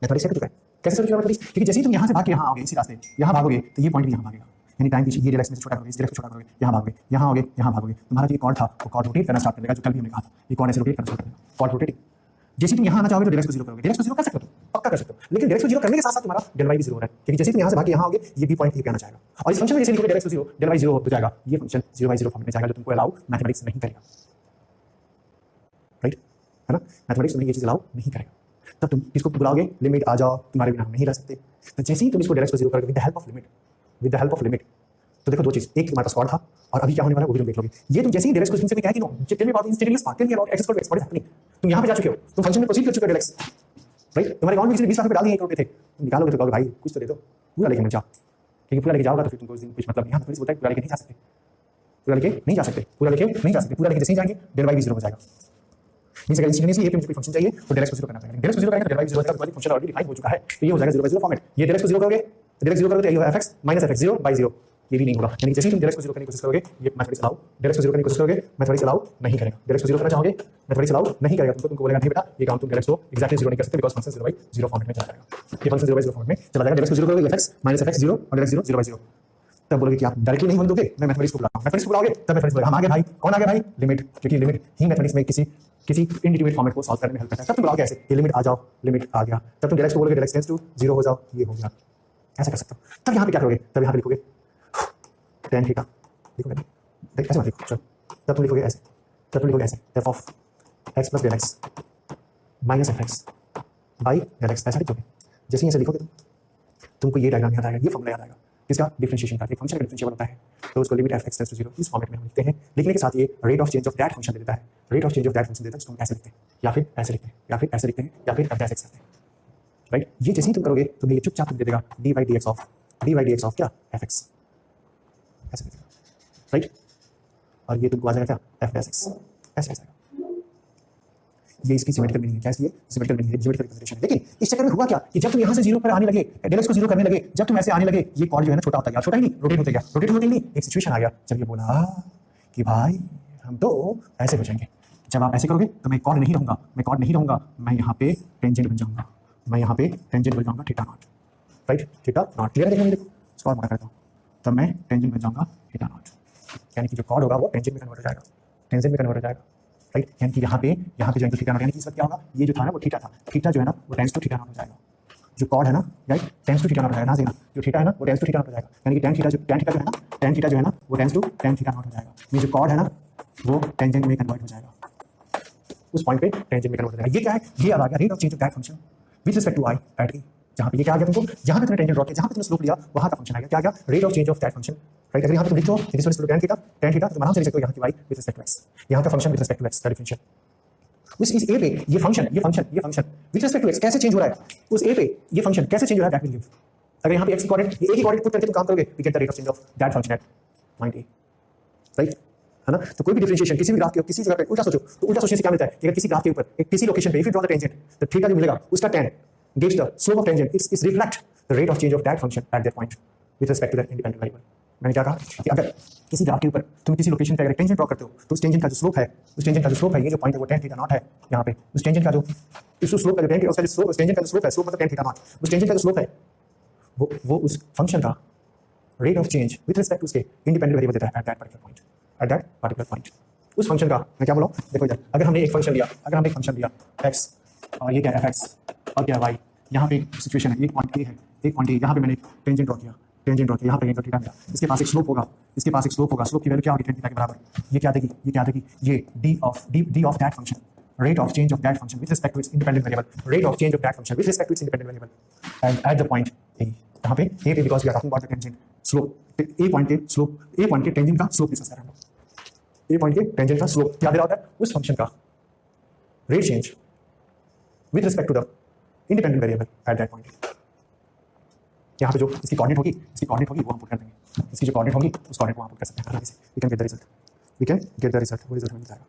मैथमेटिक्स सेट हो चुका है। कैसे सेट हो चुका मैथमेटिक्स, क्योंकि जैसे ही तुम यहाँ से भाग के यहाँ आओगे इसी रास्ते, यहाँ भागोगे तो ये पॉइंट भी यहाँ भागेगा, यानी टाइम पीछे ये डेल एक्स में से छोटा करोगे, इस डेल एक्स को छोटा करोगे, यहाँ भागोगे, यहाँ आओगे, यहाँ भागोगे, तुम्हारा जो ये कॉर्ड था वो कॉर्ड रोटेट करना स्टार्ट कर देगा, जो कल भी हमने कहा था, ये कॉर्ड ऐसे रोटेट करना स्टार्ट करेगा, कॉर्ड रोटेटिंग। जैसे तुम यहाँ आना चाहोगे तो डेल एक्स को जीरो करोगे, डेल एक्स को जीरो कर सकते हो, पक्का कर सकते हो, लेकिन डेल एक्स को जीरो करने के साथ साथ तुम्हारा डेल वाई भी जीरो हो रहा है, क्योंकि जैसे तुम यहाँ से भाग के यहाँ आओगे ये बी पॉइंट ए पे आना चाहेगा, और इस फंक्शन में जैसे लिखोगे डेल एक्स को जीरो, डेल वाई जीरो हो जाएगा, ये फंक्शन 0/0 फॉर्म में जाएगा, जो तुमको अलाउ मैथमेटिक्स नहीं करेगा, राइट, है ना, मैथमेटिक्स में ये चीज अलाउ नहीं करेगा। तब तुम इसको बुलाओगे लिमिट आ जाओ, तुम्हारे बिना हम नहीं रह सकते। तो जैसे ही तुम इसको डेल एक्स को जीरो करोगे with the help of limit, with the help of limit, तो देखो दो चीज, एक तुम्हारे पास कॉर्ड था और अभी क्या होने वाला है वो भी तुम देख लोगे। ये तुम जैसे ही डेल एक्स को से कह कि no tell me about instantaneous part, tell me about X square X what is happening, तुम यहाँ पे जा चुके हो, तुम फंक्शन में प्रोसीड कर चुके हो डेल एक्स, राइट। तुम्हारे अकाउंट में किसी 20 लाख रुपए डाल दिए 1 करोड़ रुपए थे, तुम निकालोगे तो कहोगे भाई कुछ तो दे दो, पूरा लेके मत जाओ, क्योंकि पूरा लेके जाओगा तो फिर तुमको उस दिन कुछ मतलब यहाँ पर बोलता है पूरा लेके नहीं जा सकते, पूरा लेके नहीं जा सकते, पूरा लेके नहीं जा सकते, पूरा लेके जैसे ही जाएंगे डेल वाई भी जीरो हो जाएगा। मींस अगर इंस्टेंटेनियसली ये मुझे कोई फंक्शन चाहिए तो डेल एक्स को जीरो करना पड़ेगा, डेल एक्स को जीरो करेंगे तो डेल वाई जीरो हो जाएगा, तो फंक्शन ऑलरेडी डिफाइन हो चुका है, तो ये हो जाएगा 0/0 फॉर्मेट। ये डेल एक्स को जीरो करोगे, डेल एक्स जीरो करोगे तो ये होगा fx माइनस fx 0/0, ये भी नहीं होगा, यानी जैसे ही तुम डेल एक्स को जीरो करने की कोशिश करोगे ये मैथमेटिक्स अलाउ, डेल एक्स को जीरो करने की कोशिश करोगे मैथमेटिक्स अलाउ नहीं करेगा, डेल एक्स को जीरो करना चाहोगे मैथमेटिक्स अलाउ नहीं करेगा, तुमको बोलेगा नहीं बेटा ये काम तुम डेल एक्स को एक्जैक्टली जीरो नहीं कर सकते, बिकॉज़ फंक्शन 0/0 फॉर्मेट में चला जाएगा, ये फंक्शन 0/0 फॉर्मेट में चला जाएगा। डेल एक्स को जीरो करोगे fx माइनस fx 0 और डेल एक्स 0/0, तब बोलोगे कि आप डायरेक्टली नहीं बोल दोगे, मैं मैथमेटिक्स को बुलाऊंगा, मैथमेटिक्स को बुलाओगे तब मैथमेटिक्स बोलेगा हम आगे भाई, कौन आगे भाई, लिमिट, क्योंकि लिमिट ही मैथमेटिक्स में किसी इंडिटरमिनेट फॉर्मेट को सॉल्व करने में हेल्प करता है। तब तुम बुलाओगे ऐसे ये लिमिट आ जाओ, लिमिट आ गया, तब तुम डेल एक्स को बोलोगे डेल एक्स टेंड्स टू 0 हो जाओ, ये हो गया, ऐसा कर सकते हो। तब यहाँ पे क्या करोगे, तब यहाँ पे लिखोगे tan थीटा, लिखोगे देख ऐसे मत लिखो, चलो तब तुम लिखोगे ऐसे, तब तुम लिखोगे ऐसे f of x plus del X minus fx by del X, ऐसा लिखोगे। जैसे ही ऐसे लिखोगे तुमको ये डायग्राम याद आएगा, ये फॉर्मूला याद आएगा, किसका, डिफरेंशिएशन का। एक फंक्शन का डिफरेंशिएबल होता है तो उसको limit f x tends to 0 इस फॉर्मेट में हम लिखते हैं, लिखने के साथ ये rate of change of that function दे देता है, rate of change of that function देता है, उसको हम ऐसे लिखते हैं या फिर ऐसे लिखते हैं या फिर ऐसे लिखते हैं या फिर f dash x करते हैं, राइट। ये जैसे ही तुम करोगे तुम्हें ये चुपचाप तुम दे देगा d/dx ऑफ क्या fx, ऐसे दे देगा, राइट। और ये तुमको आ जाएगा क्या f dash x, ऐसे आ जाएगा। ये इसकी सिमेट्रिकल मीनिंग है, क्या इसलिए सिमेट्रिकल मीनिंग है, ज्योमेट्रिकल रिप्रेजेंटेशन है। लेकिन इस चक्कर में हुआ क्या कि जब तुम यहाँ से जीरो पर आने लगे, डेल एक्स को जीरो करने लगे, जब तुम ऐसे आने लगे ये कॉर्ड जो है ना छोटा होता गया, छोटा ही नहीं रोटेट होते गया, रोटेट होते ही नहीं एक सिचुएशन आ गया जब ये बोला कि भाई हम तो ऐसे हो जाएंगे, जब आप ऐसे करोगे तो मैं कॉर्ड नहीं रहूंगा, मैं कॉर्ड नहीं रहूंगा, मैं यहाँ पे टेंजेंट बन जाऊंगा, मैं यहाँ पे टेंजेंट बन जाऊंगा theta naught, right, theta naught clear है। देखो इसको और मोटा करता हूँ, तब मैं टेंजेंट बन जाऊंगा थीटा नॉट, यानी कि जो कॉर्ड होगा वो टेंजेंट में कन्वर्ट हो जाएगा, टेंजेंट में कन्वर्ट हो जाएगा, राइट, यानी कि यहाँ पे जो एंगल थीटा नॉट, यानी कि इस वक्त क्या होगा, ये जो था ना वो थीटा था, थीटा जो है ना वो टेंस टू थीटा नॉट हो जाएगा, जो कॉड है ना right tends to theta naught हो जाएगा, ना देखना जो थीटा है ना वो टेंस टू थीटा नॉट हो जाएगा, यानी कि टेन थीटा जो है ना वो tends to tan theta naught हो जाएगा, ये जो कॉड है ना वो टेंजेंट में कन्वर्ट हो जाएगा, उस पॉइंट पे टेंजेंट में कन्वर्ट हो जाएगा। ये क्या है, ये अब आ गया rate of change of that function with respect to I at A, जहाँ पे ये क्या आ गया तुमको, जहाँ पे तुमने टेंजेंट ड्रॉ किया, जहाँ पे तुमने स्लोप लिया वहाँ का फंक्शन आ गया, क्या आ गया, rate of change of that function, right. अगर यहाँ पे तुम लिखो टेन थीटा तो आराम से लिख सकते हो यहाँ की Y with respect to X, यहाँ का function with respect to X का डिफरेंशियल, उस इस ए पे ये function with respect to X कैसे चेंज हो रहा है, उस ए पे ये फंक्शन कैसे चेंज हो रहा है, दैट विल गिव, अगर यहाँ पे एक्स की कोऑर्डिनेट ए की कोऑर्डिनेट पुट करके तुम काम करोगे, we get the rate of change of that function at point A, right, है ना। तो कोई भी डिफरेंशिएशन किसी भी ग्राफ के किसी जगह पे उल्टा सोचो, तो उल्टा सोचने से क्या मिलता है कि अगर किसी ग्राफ के ऊपर एक किसी लोकेशन पे if you draw the tangent, तो थीटा जो मिलेगा उसका tan gives the slope of tangent is reflect the rate of change of that function at that point with respect to that independent variable। मैंने क्या कहा कि अगर किसी ग्राफ के ऊपर तुम किसी लोकेशन पे अगर टेंजेंट ड्रॉ करते हो तो उस टेंजेंट का जो स्लोप है, ये जो पॉइंट है वो tan थीटा नॉट है, यहाँ पे उस टेंजेंट का जो इस स्लोप का जो tan उसका जो स्लोप, उस टेंजेंट का जो स्लोप है, स्लोप मतलब tan थीटा नॉट, उस टेंजेंट का जो स्लोप है वो उस फंक्शन का rate of change with respect to उसके इंडिपेंडेंट वेरिएबल देता है एट दैट पर्टिकुलर पॉइंट, उस फंक्शन का मैं क्या बोला, देखो इधर अगर हमने एक फंक्शन लिया x और ये क्या है fx और क्या y, यहाँ पे एक सिचुएशन है, एक पॉइंट ए, यहाँ पे मैंने टेंजेंट ड्रॉ किया, यहाँ पे एंगल थीटा मिला, इसके पास एक स्लोप होगा, स्लोप की वैल्यू क्या होगी tan थीटा के बराबर, ये क्या देगी, ये d of that function, rate of change of that function with respect to its independent variable, and at the point a, यहाँ पे a पे because we are talking about the tangent slope, a point के tangent का slope डिस्कस कर रहे हैं, a point के tangent का slope क्या दे रहा होता है, उस फंक्शन का rate change with respect to the independent variable at that point। यहाँ पे जो इसकी कोऑर्डिनेट होगी वो हम पुट कर देंगे, इसकी जो कोऑर्डिनेट होगी उस कोऑर्डिनेट को हम पुट कर सकते हैं आराम से, we can get the result, वो रिजल्ट मिल जाएगा।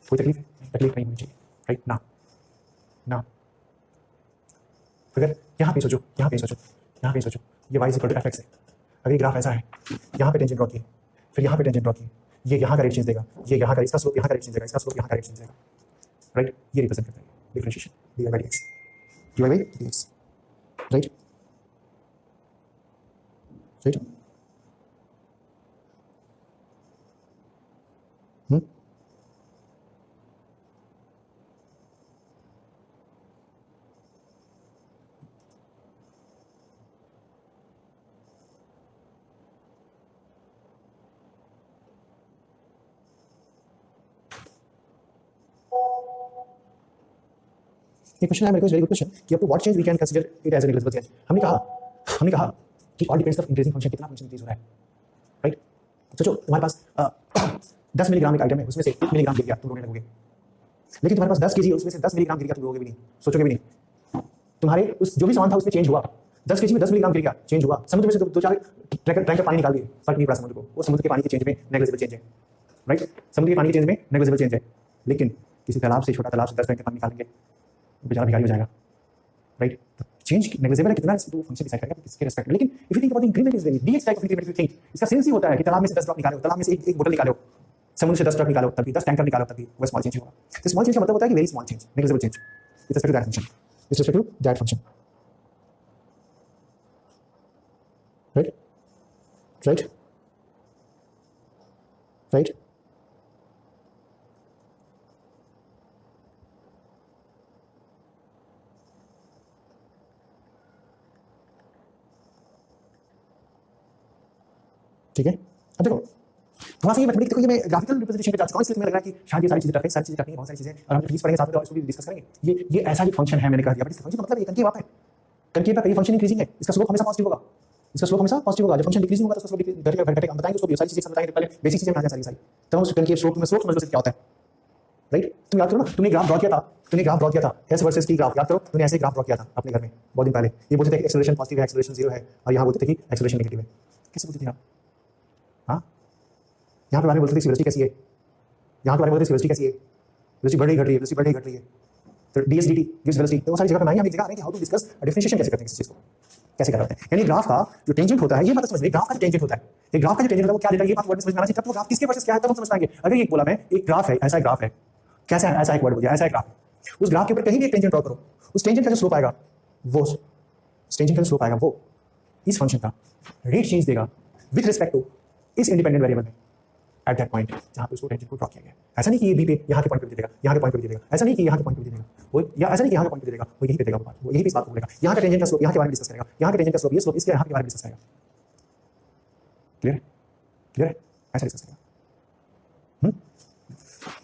कोई तकलीफ नहीं होनी चाहिए, राइट ना। अगर यहाँ पे सोचो ये y is equal to fx है, अगर ये ग्राफ ऐसा है, यहाँ पे टेंजेंट ड्रॉ की, फिर यहाँ पे टेंजेंट ड्रॉ की, ये यहाँ का रेट चेंज देगा, ये यहाँ का, इसका स्लोप यहाँ का रेट चेंज देगा, इसका स्लोप यहाँ का रेट चेंज देगा, राइट। ये रिप्रेजेंट करता है differentiation dy by dx, right. ये क्वेश्चन है मेरे को, वेरी गुड क्वेश्चन कि up to what change we can consider it as an equal change. हमने कहा कि all depends of increasing function, कितना फंक्शन इंक्रीज हो रहा है, राइट। सोचो तुम्हारे पास 10 मिलीग्राम एक आइटम है, उसमें से 1 मिलीग्राम गिर गया, तुम रोने लगोगे, लेकिन तुम्हारे पास 10 केजी है, उसमें से 10 मिलीग्राम गिर गया, तुम रोगे भी नहीं, सोचोगे भी नहीं। तुम्हारे उस जो भी सामान था उसमें चेंज हुआ, 10 केजी में 10 मिलीग्राम गिर गया, चेंज हुआ। समुद्र में से 2-4 टैंक का पानी निकाल दिए, फर्क नहीं पड़ा समुद्र को, वो समुद्र के पानी के चेंज में नेग्लिजिबल चेंज है, राइट। समुद्र के पानी के चेंज में नेग्लिजिबल चेंज है, लेकिन किसी तालाब से, छोटा तालाब से 10 टैंक का पानी निकालेंगे, बेचारा भिखारी हो जाएगा, राइट। चेंज नेग्लिजिबल है, कितना है तो फंक्शन डिसाइड करेगा किसके रिस्पेक्ट में। लेकिन if you think about the increment is very dx type of increment, you think इसका सेंस ही होता है कि तालाब में से 10 ड्रॉप निकालो, तालाब में से एक बोतल निकालो, समुद्र से 10 ड्रॉप निकालो, तभी 10 टैंकर निकालो, तभी वो स्मॉल चेंज होगा। तो स्मॉल चेंज का मतलब होता है कि very small change, negligible change with respect to that function, right. ठीक है, अब देखो थोड़ा सा ये मैथमेटिक्स, देखो ये मैं ग्राफिकल रिप्रेजेंटेशन पे जा चुका हूं, इसलिए मुझे लग रहा है कि शायद ये सारी चीजें टफ है, बहुत सारी चीजें, और हम प्लीज पढ़ेंगे साथ में और इसको भी डिस्कस करेंगे। ये ऐसा ही फंक्शन है, मैंने कह दिया, बट इस फंक्शन का मतलब ये कनकेव आता है, कनकेव का ये फंक्शन इंक्रीजिंग है, इसका स्लोप हमेशा पॉजिटिव होगा, जब फंक्शन डिक्रीजिंग होगा तो उसका स्लोप घटेगा, हम बताएंगे उसको, सारी चीजें समझाएंगे, पहले बेसिक चीजें समझाएंगे सारी, तो उस कनकेव स्लोप में स्लोप समझ लो क्या होता है, राइट। तुम याद करो ना, तुमने ग्राफ ड्रॉ किया था एस वर्सेस टी ग्राफ, याद करो तुमने ऐसे ग्राफ ड्रॉ किया था अपने घर में बहुत दिन पहले, ये बोलते थे कि एक्सेलरेशन पॉजिटिव है, एक्सेलरेशन 0 है, और यहाँ बोलते थे कि एक्सेलरेशन नेगेटिव है। कैसे बोलते थे आप? हाँ, यहाँ पे बारे में बोलते थे वेलोसिटी कैसी है, यहाँ के बारे में बोलते थे वेलोसिटी कैसी है, वेलोसिटी बढ़ रही घट रही है, तो ds dt gives velocity। तो वो सारी जगह पे हम एक जगह आ रहे हैं कि हाउ टू डिस्कस डिफरेंशिएशन कैसे करते हैं इस चीज को, कैसे करते हैं। यानी ग्राफ का जो टेंजेंट होता है, ये बात समझ, ग्राफ का जो टेंजेंट होता है, ये ग्राफ का जो टेंजेंट होता है वो क्या देता है, ये बात वर्ड में समझ में आना चाहिए, तब तो ग्राफ किसके वर्सेस क्या है तब हम समझ पाएंगे। अगर ये बोला मैं एक ग्राफ है, ऐसा ग्राफ है, कैसा है, ऐसा एक वर्ड बोल दिया, ऐसा एक ग्राफ, उस ग्राफ के ऊपर कहीं भी एक टेंजेंट ड्रॉ करो, उस टेंजेंट का जो स्लोप आएगा वो इस फंक्शन का रेट चेंज देगा विद रिस्पेक्ट टू इस इंडिपेंडेंट वेरिएबल में, एट दैट पॉइंट जहाँ पे उसको टेंजेंट को ड्रॉ किया गया। ऐसा नहीं कि ये बी पे यहाँ के पॉइंट पे भी देगा, यहाँ के पॉइंट पे भी देगा, ऐसा नहीं कि यहाँ के पॉइंट पे भी देगा वो, या ऐसा नहीं कि यहाँ के पॉइंट पे देगा वो यहीं पे देगा, वो यहीं पे इस बात को बोलेगा। यहाँ का टेंजेंट का स्लोप यहाँ के बारे में डिस्कस करेगा, यहाँ के टेंजेंट का स्लोप ये स्लोप इसके यहाँ के बारे में डिस्कस करेगा। क्लियर है? क्लियर है? ऐसा डिस्कस करेगा।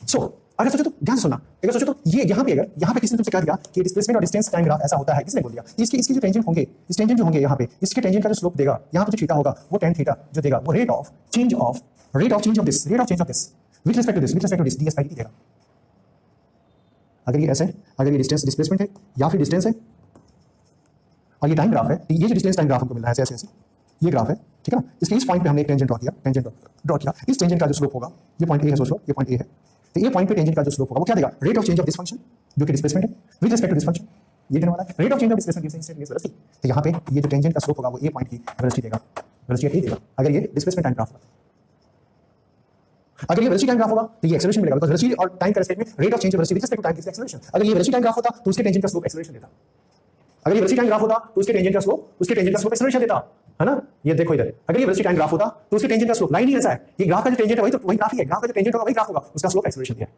सो अगर सोचो तो ध्यान से सुनना, अगर सोचो तो ये यहाँ पे किसी ने तुमसे कह दिया कि डिस्प्लेसमेंट और डिस्टेंस टाइम ग्राफ ऐसा होता है, किसने बोल दिया? इसके जो टेंजेंट होंगे, इस टेंजेंट जो होंगे यहाँ पे, इसके टेंजेंट का जो स्लोप देगा यहाँ पे जो थीटा होगा वो tan थीटा जो देगा वो rate of change of this with respect to this ds by dt देगा। अगर ये ऐसे, अगर ये डिस्टेंस डिस्प्लेसमेंट है या फिर डिस्टेंस है और ये टाइम ग्राफ है, ये जो डिस्टेंस टाइम ग्राफ हमको मिल रहा है ऐसे ये ग्राफ है, ठीक है ना। इसके इस पॉइंट पे हमने एक टेंजेंट ड्रॉ किया, इस टेंजेंट का जो स्लोप होगा, ये पॉइंट ए है, सोच लो ये पॉइंट ए है, तो ये पॉइंट पे टेंजेंट का जो स्लोप होगा वो क्या देगा? Rate of change of this function जो कि डिस्प्लेसमेंट है with respect to this function, ये देने वाला है। Rate of change of displacement gives instantaneous velocity, तो यहाँ पे ये जो टेंजेंट का स्लोप होगा वो ए पॉइंट की वेलोसिटी देगा, वेलोसिटी ए देगा। अगर ये डिस्प्लेसमेंट टाइम ग्राफ होगा, अगर ये वेलोसिटी टाइम ग्राफ होगा तो ये एक्सेलरेशन मिलेगा, बिकॉज़ वेलोसिटी और टाइम का रिस्पेक्ट में rate of change of velocity with respect to time gives acceleration. अगर ये वेलोसिटी टाइम ग्राफ होता तो उसके टेंजेंट का स्लोप एक्सेलरेशन देता, अगर ये वेलोसिटी टाइम ग्राफ होता तो उसके टेंजेंट का स्लोप एक्सेलरेशन देता, है ना। ये देखो इधर, अगर ये वेलोसिटी टाइम ग्राफ होता तो उसके टेंजेंट का स्लोप लाइन ही ऐसा है, ये ग्राफ का जो टेंजेंट है वही ग्राफ ही है, ग्राफ का जो टेंजेंट होगा वही ग्राफ होगा, उसका स्लोप एक्सेलरेशन दिया है।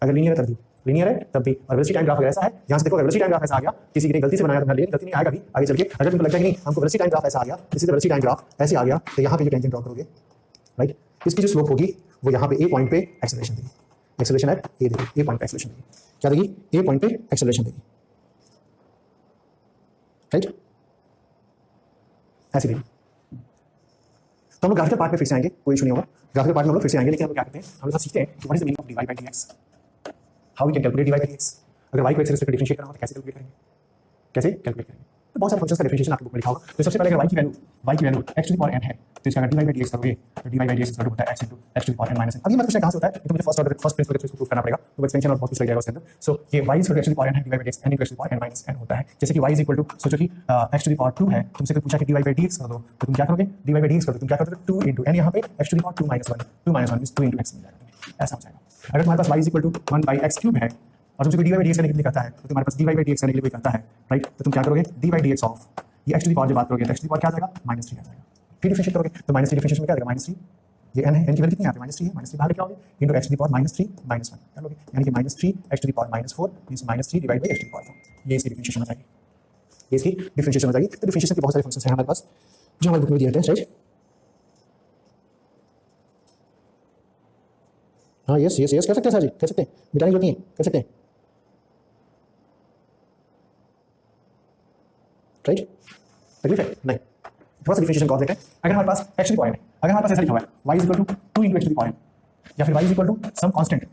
अगर लीनियर है तब भी, लीनियर है तब भी, और वेलोसिटी टाइम ग्राफ ऐसा है, यहां से देखो वेलोसिटी टाइम ग्राफ ऐसा आ गया, किसी ने गलती से बनाया तो लेकिन गलती नहीं आएगा भी आगे चल के। अगर तुमको लगता है कि नहीं हमको वेलोसिटी टाइम ग्राफ ऐसा आ गया, किसी का वेलोसिटी टाइम ग्राफ ऐसे आ गया, तो यहाँ पे जो टेंजेंट ड्रॉ करोगे, राइट, इसकी जो स्लोप होगी वो यहाँ पे ए पॉइंट पे एक्सेलरेशन देगी, एक्सेलरेशन एट ए देगी, ए पॉइंट पे एक्सेलरेशन देगी, क्या देगी? ए पॉइंट पे एक्सेलरेशन देगी, राइट, ऐसे देगी। तो हम लोग ग्राफिकल पार्ट में फिर से आएंगे, कोई इशू नहीं होगा, ग्राफिकल पार्ट में हम लोग फिर से आएंगे, लेकिन हम क्या करते हैं, हम लोग सीखते हैं कि what is the meaning of dy by dx, how we can calculate dy by dx। अगर y को x से रिस्पेक्ट डिफरेंशिएट करना हो तो कैसे कैलकुलेट करेंगे, कैसे कैलकुलेट करेंगे? तो बहुत सारे फंक्शंस का डिफरेंशिएशन आपकी बुक में लिखा होगा। तो सबसे पहले अगर y की value x to the power n है तो इसका अगर dy by dx करोगे तो dy by dx equal to होता है x into x to the power n minus n। अब ये मतलब क्वेश्चन कहां से होता है, तो मुझे फर्स्ट प्रिंसिपल के थ्रू प्रूव करना पड़ेगा, तो एक्सपेंशन और बहुत कुछ लग जाएगा उसके अंदर। सो ये y equal to x to the power n है, dy by dx n into x to the power n minus n होता है। जैसे कि y इज इक्वल टू, सोचो कि x टू द पावर 2 है, तुमसे कोई पूछा कि dy by dx कर दो तो तुम क्या करोगे? dy by dx कर दो, तुम क्या करोगे? 2 into n, यहाँ पे x to the power 2 minus 1 means 2 into x मिल जाएगा, ऐसा हो जाएगा। अगर तुम्हारे पास y is equal to 1 by x cube है और तुमसे कोई dy by dx करने के लिए कहता है, तो तुम्हारे पास dy by dx करने के लिए कहता है, राइट, तो तुम क्या करोगे? dy by dx ऑफ ये x टू द पावर जब बात करोगे तो x टू द पावर क्या आ जाएगा? -3 आ जाएगा। फिर डिफरेंशिएट करोगे तो -3 डिफरेंशिएशन में क्या आ जाएगा? -3, ये n है, n की वैल्यू कितनी आ रही है? -3 है, -3 बाहर क्या होगी? Into x to the power -3 -1 क्या लोगे? यानी कि -3 x to the power -4 means -3 divide by x to the power 4, ये इसकी डिफरेंशिएशन हो जाएगी, ये इसकी डिफरेंशिएशन हो जाएगी। तो डिफरेंशिएशन के बहुत सारे फंक्शंस हैं हमारे पास जो हमारे बुक में दिए रहते हैं, राइट। हाँ यस यस यस कर सकते हैं सर जी, कर सकते हैं, मिटाने की जरूरत नहीं है, कर सकते हैं, राइट। तकलीफ है नहीं, थोड़ा सा डिफरेंशिएशन कर देते हैं। अगर हमारे पास x to the power n है, अगर हमारे पास ऐसा लिखा हुआ है y is equal to 2 into x to the power n, या फिर y is equal to some constant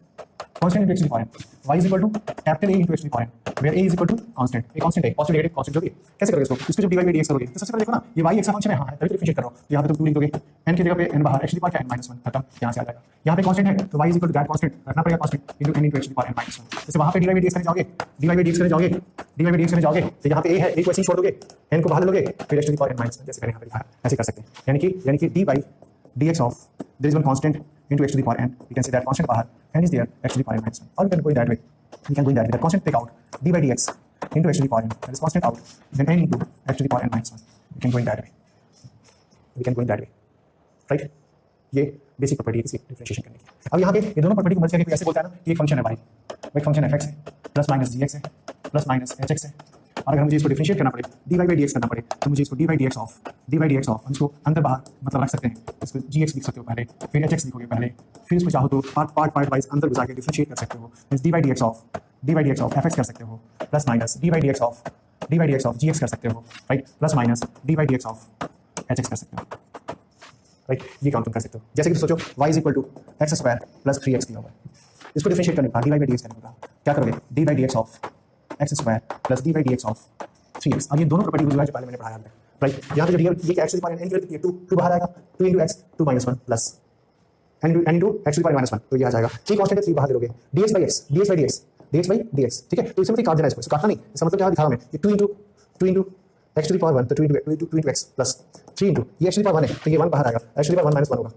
into x to the power n, y is equal to capital A into x to the power n, where a is equal to constant, a constant है, पॉजिटिव नेगेटिव कांस्टेंट जो भी है। कैसे करोगे इसको जब dy by dx करोगे तो सबसे पहले देखो ना ये y एक फंक्शन है, हाँ है, तभी डिफरेंशिएट करो, तो यहाँ पे तुम 2 लिख दोगे, n की जगह पे n बाहर, x टू द पावर क्या n -1 खत्म, यहाँ से आ जाएगा। यहाँ पे कांस्टेंट है तो y is equal to that constant रखना पड़ेगा, constant into n into x to the power n -1। जैसे वहाँ पे dy by dx करने जाओगे, dy by dx करने जाओगे, तो यहाँ पे a है, a को ऐसे ही छोड़ दोगे, n को बाहर लोगे, फिर x to the power n -1 जैसे मैंने यहाँ पे लिखा है, ऐसे कर सकते हैं। यानी कि dy by dx of there is one constant into x to the power n, we can say that constant bahar n is there, x to the power n -1, or we can go in that way, that constant take out d by dx into x to the power n, that is constant out, then n into x to the power n -1, we can go in that way, right। ये बेसिक प्रॉपर्टी है किसी डिफरेंशिएशन करने की। अब यहाँ पे ये दोनों प्रॉपर्टी को मर्ज करके कोई ऐसे बोलता है ना कि एक फंक्शन है y, एक फंक्शन f x है, प्लस माइनस g x है, प्लस माइनस h x है, और अगर मुझे इसको डिफरेंशिएट करना पड़े, dy by dx करना पड़े, तो मुझे इसको dy by dx ऑफ हम इसको अंदर बाहर मतलब रख सकते हैं, इसको gx लिख सकते हो पहले, फिर hx लिखोगे पहले, फिर इसको चाहो तो पार्ट वाइज अंदर घुसा के डिफरेंशिएट कर सकते हो, dy by dx of fx कर सकते हो, plus minus dy by dx of gx कर सकते हो, right, plus minus dy by dx of hx कर सकते हो, राइट। ये काम तुम कर सकते हो। जैसे कि सोचो y is equal to x square plus 3x दिया हुआ है, इसको डिफरेंशिएट करने का dy by dx करने का क्या करोगे? dy by dx of x square plus dy by dx of 3x। अब ये दोनों प्रॉपर्टी यूज हुआ है जो पहले मैंने पढ़ाया है, राइट। यहाँ पे जो ये x to the power n की वैल्यू कितनी है? 2 बाहर आएगा, 2 into x 2 - 1 plus n into x to the power -1, तो ये आ जाएगा। ये कांस्टेंट है, 3 बाहर ले लोगे, dx by dx, ठीक है। तो इसमें काट देना, इसको काटना नहीं, इसका मतलब क्या दिखा रहा हूं मैं, ये 2 into x to the power 1, तो 2 into x प्लस 3 into ये x टू द पावर 1 है तो ये 1 बाहर आएगा, x टू द पावर 1 - 1 होगा,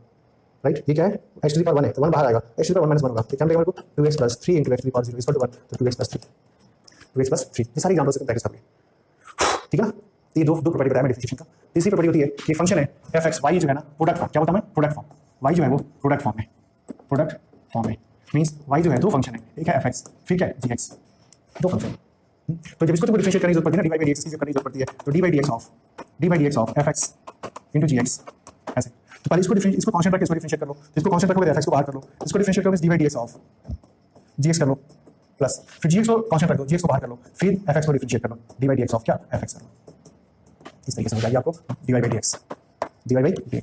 राइट। ये क्या है? x टू द पावर 1 है तो 1 बाहर आएगा, x टू द पावर 1 - 1 होगा, तो क्या मिलेगा मेरे को? 2x plus 3 into x to the power 0 equal to 1, तो 2x प्लस 3, ये सारी एग्जांपल्स से तुम प्रैक्टिस करोगे, ठीक है ना। ये दो प्रॉपर्टी बताया मैं डिफरेंशिएशन का। तीसरी प्रॉपर्टी होती है कि फंक्शन है fx y जो है ना प्रोडक्ट फॉर्म, क्या बोलता हूं मैं? Product form. y जो है वो प्रोडक्ट फॉर्म में मीन्स y जो है दो फंक्शन है, एक है fx फिर क्या है gx, दो फंक्शन। तो जब इसको तुमको डिफरेंशिएट करने की जरूरत पड़ती है ना, dy by dx की करने की जरूरत पड़ती है, तो dy by dx of fx into gx ऐसे। तो पहले इसको कांस्टेंट रख के इसको डिफरेंशिएट कर लो, इसको कांस्टेंट रखोगे fx को बाहर कर लो, इसको डिफरेंशिएट करोगे dy by dx of gx कर लो प्लस फिर gx को कांस्टेंट रख दो, gx को बाहर कर लो, फिर fx को डिफरेंशिएट कर लो, dy by dx ऑफ क्या fx कर लो। इस तरीके से हो जाएगी आपको dy by dx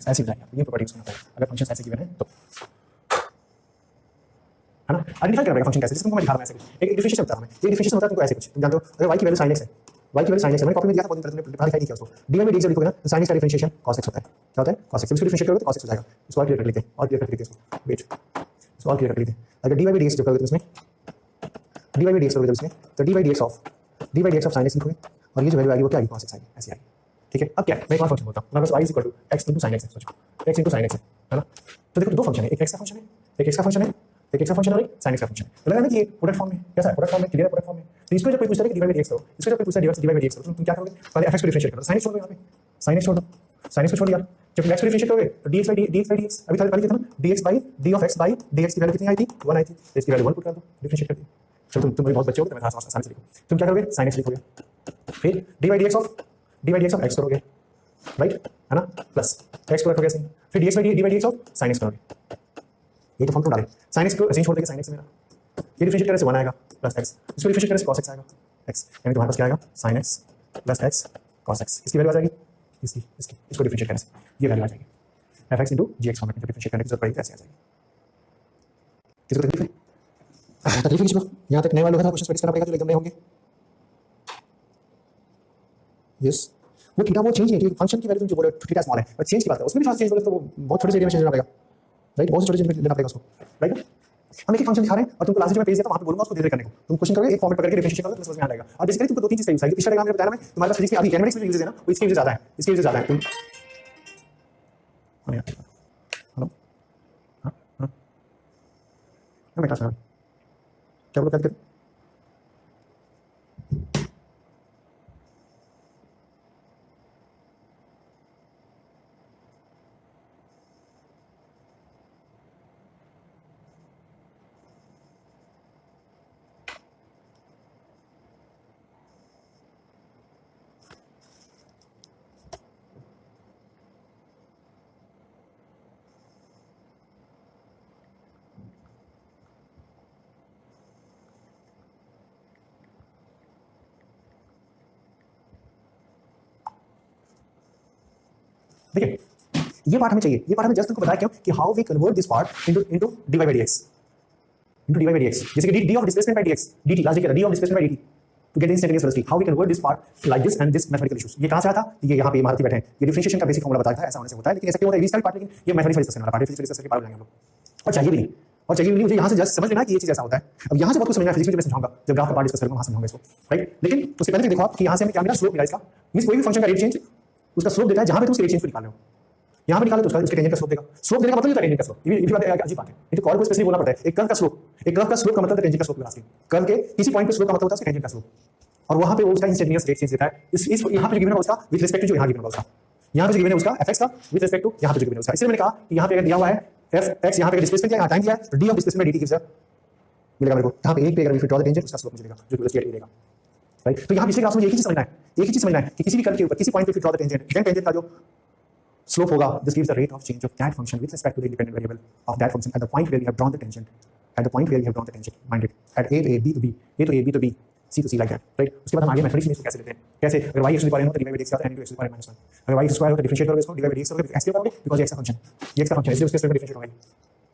ऐसे हो जाएगा। ये प्रॉपर्टी यूज करना पड़ेगा अगर फंक्शन ऐसे गिवन है तो, है ना। आइडेंटिफाई करना पड़ेगा फंक्शन कैसे, जिसको मैं दिखा रहा हूं ऐसे। एक डिफरेंशिएशन होता है हमें, ये डिफरेंशिएशन होता है तुमको ऐसे कुछ, तुम जानते हो अगर y की वैल्यू sin x है, y की वैल्यू sin x है, मैंने कॉपी में दिया था बहुत दिन पहले, तुमने दिखाई नहीं किया उसको। dy by dx जब लिखोगे ना तो sin x का डिफरेंशिएशन cos x होता है। क्या होता है cos x, इसको डिफरेंशिएट करोगे तो cos x हो जाएगा। इसको और क्लियर कर लेते हैं, और क्लियर कर लेते हैं इसको, वेट इसको और क्लियर कर लेते हैं। अगर dy by dx जब करोगे तो इसमें dy by dx करोगे जब इसमें तो dy by dx of sin x लिखोगे और ये जो वैल्यू आएगी वो क्या आएगी cos x आएगी, ऐसी आएगी। ठीक है, अब क्या मैं एक और फंक्शन बोलता हूं, y is equal to x into sin x है, सोचो x into sin x है ना। तो देखो दो फंक्शन है, एक x का फंक्शन है, एक x का फंक्शन है, एक x का फंक्शन और एक sin x का फंक्शन है। तो लगा ना कि ये प्रोडक्ट फॉर्म में कैसा है, प्रोडक्ट फॉर्म में क्लियर है, प्रोडक्ट फॉर्म में। तो इसको जब कोई पूछता है कि dy by dx करो, इसको जब कोई पूछता है dy by dx करो, तो तुम क्या करोगे, पहले fx को डिफरेंशिएट करो, sin x छोड़ दो, यहाँ पे sin x छोड़ दो, sin x को छोड़ दिया। जब x को डिफरेंशिएट करोगे तो dx by dx अभी पहले किया था ना, dx by d of x by dx की वैल्यू कितनी आई थी, 1 आई थी, तो इसकी वैल्यू 1 पुट कर दो, डिफरेंशिएट कर दिया। चलो तुम बहुत बच्चे हो तो मैं आसानी से लिखो, तुम क्या करोगे sin x लिखोगे, फिर dy by dx of x करोगे, राइट है ना, प्लस x को रखोगे ऐसे, फिर dx by dx of sin x करोगे। ये तो फॉर्म डाले, sin x को ऐसे छोड़ देंगे, sin x मेरा ये डिफरेंशिएट करने से 1 आएगा प्लस x, इसको डिफरेंशिएट करने से cos x आएगा x, यानी तुम्हारे पास क्या आएगा sin x plus x cos x, इसकी वैल्यू आ जाएगी, इसकी इसको डिफरेंशिएट करने से ये वैल्यू आ जाएगी fx into gx फॉर्मेट में डिफरेंशिएट करने की जरूरत पड़ेगी, ऐसे आ जाएगी। किसको तकलीफ है, तकलीफ है किसको, यहाँ तक नए वाले लोग हैं क्वेश्चन प्रैक्टिस करना पड़ेगा जो एकदम नए होंगे। यस वो थीटा वो चेंज नहीं है, फंक्शन की वैल्यू तुम जो बोले थीटा स्मॉल है, बट चेंज की बात है, उसमें भी चेंज बोले तो वो बहुत छोटे से एरिया में चेंज करना पड़ेगा, राइट, बहुत छोटे से लेना पड़ेगा उसको, राइट। हम एक ही फंक्शन दिखा रहे हैं और तुमको लास्ट में पेज दिया तो वहां पे बोलूंगा उसको धीरे करने को, तुम क्वेश्चन करोगे एक फॉर्मेट पकड़ के डिफरेंशिएट करोगे तो समझ में आ जाएगा। और बेसिकली तुमको दो तीन चीज चाहिए, पिछले डायग्राम में बताया मैं, तुम्हारे पास फिजिक्स में अभी कैनेटिक्स में यूजेस है ना, वो इसके यूजेस ज्यादा है, इसके यूजेस ज्यादा है। तुम हेलो हां मैं क्लास में क्या बोल रहा था, देखिए ये पार्ट हमें चाहिए, ये पार्ट हमें जस्ट तुमको बताया क्यों कि how we convert this part into dy by dx, जैसे कि d of displacement by dx dt, last देखिए d of displacement by dt to get instantaneous velocity, how we convert this part like this and this mathematical issues। ये कहां से आया था, ये यहाँ पे महारथी बैठे हैं, ये डिफरेंशिएशन का बेसिक फॉर्मूला बताया था, ऐसा होने से होता है, लेकिन ऐसा क्यों होता है इसका भी पार्ट, लेकिन ये मैथमेटिक्स डिस्कशन वाला पार्ट है, फिजिक्स डिस्कशन के पार्ट लेंगे हम लोग, और चाहिए भी नहीं, और चाहिए भी नहीं, मुझे यहाँ से जस्ट समझ लेना कि ये चीज ऐसा होता है। अब यहाँ से बहुत कुछ समझना है, फिजिक्स में मैं समझाऊंगा जब ग्राफ का पार्ट डिस्कस करूंगा, वहां समझाऊंगा इसको, राइट। लेकिन उससे पहले देखो आप कि यहाँ से हमें क्या मिला, स्लोप मिला इसका, मींस कोई भी फंक्शन का रेट चेंज उसका स्लोप देता है, जहां पे तुम उसके रेट चेंज को निकाल रहे हो, यहाँ पे निकालो तो उसके टेंजेंट का स्लोप देगा, स्लोप देने का मतलब होता है टेंजेंट का स्लोप, ये बात अजीब बात है, ये तो कर्व को स्पेशली बोलना पड़ता है, एक कर्व का स्लोप का मतलब टेंजेंट का स्लोप लगा, कर्व के किसी पॉइंट पे स्लोप का मतलब होता है उसका टेंजेंट का स्लोप, और वहां पे वो उसका इंस्टेंटेनियस रेट चेंज देता है। इस यहाँ पे जो गिवन है उसका विद रिस्पेक्ट टू जो यहाँ गिवन है उसका, यहाँ पे जो गिवन है उसका fx का विद रिस्पेक्ट टू यहाँ पे जो गिवन है उसका, इसलिए मैंने कहा कि यहाँ पे दिया हुआ है fx, यहाँ पे डिस्प्लेसमेंट दिया है, टाइम दिया है, d of displacement dt gives मिलेगा मेरे को, यहाँ पे एक पे अगर वी ड्रॉ द टेंजेंट उसका स्लोप मुझे मिलेगा जो वेलोसिटी मिलेगा, राइट। तो यहाँ पिछले क्लास में एक ही चीज समझना है कि किसी भी कर्व के ऊपर किसी पॉइंट पे draw the tangent, then tangent का जो slope होगा this gives the rate of change of that function with respect to the independent variable of that function at the point where you have drawn the tangent, mind it, at a to b to b, a to a, b to b, c to c like that, right। उसके बाद हम आगे मैथमेटिक्स में इसको कैसे लेते हैं, कैसे अगर y x हो तो dy by dx आता है, n into x to the power -1, अगर y x² हो तो डिफरेंशिएट करोगे इसको dy by dx करोगे, x क्यों करोगे, बिकॉज़ ये x का फंक्शन है, इसलिए उसके साथ डिफरेंशिएट होगा,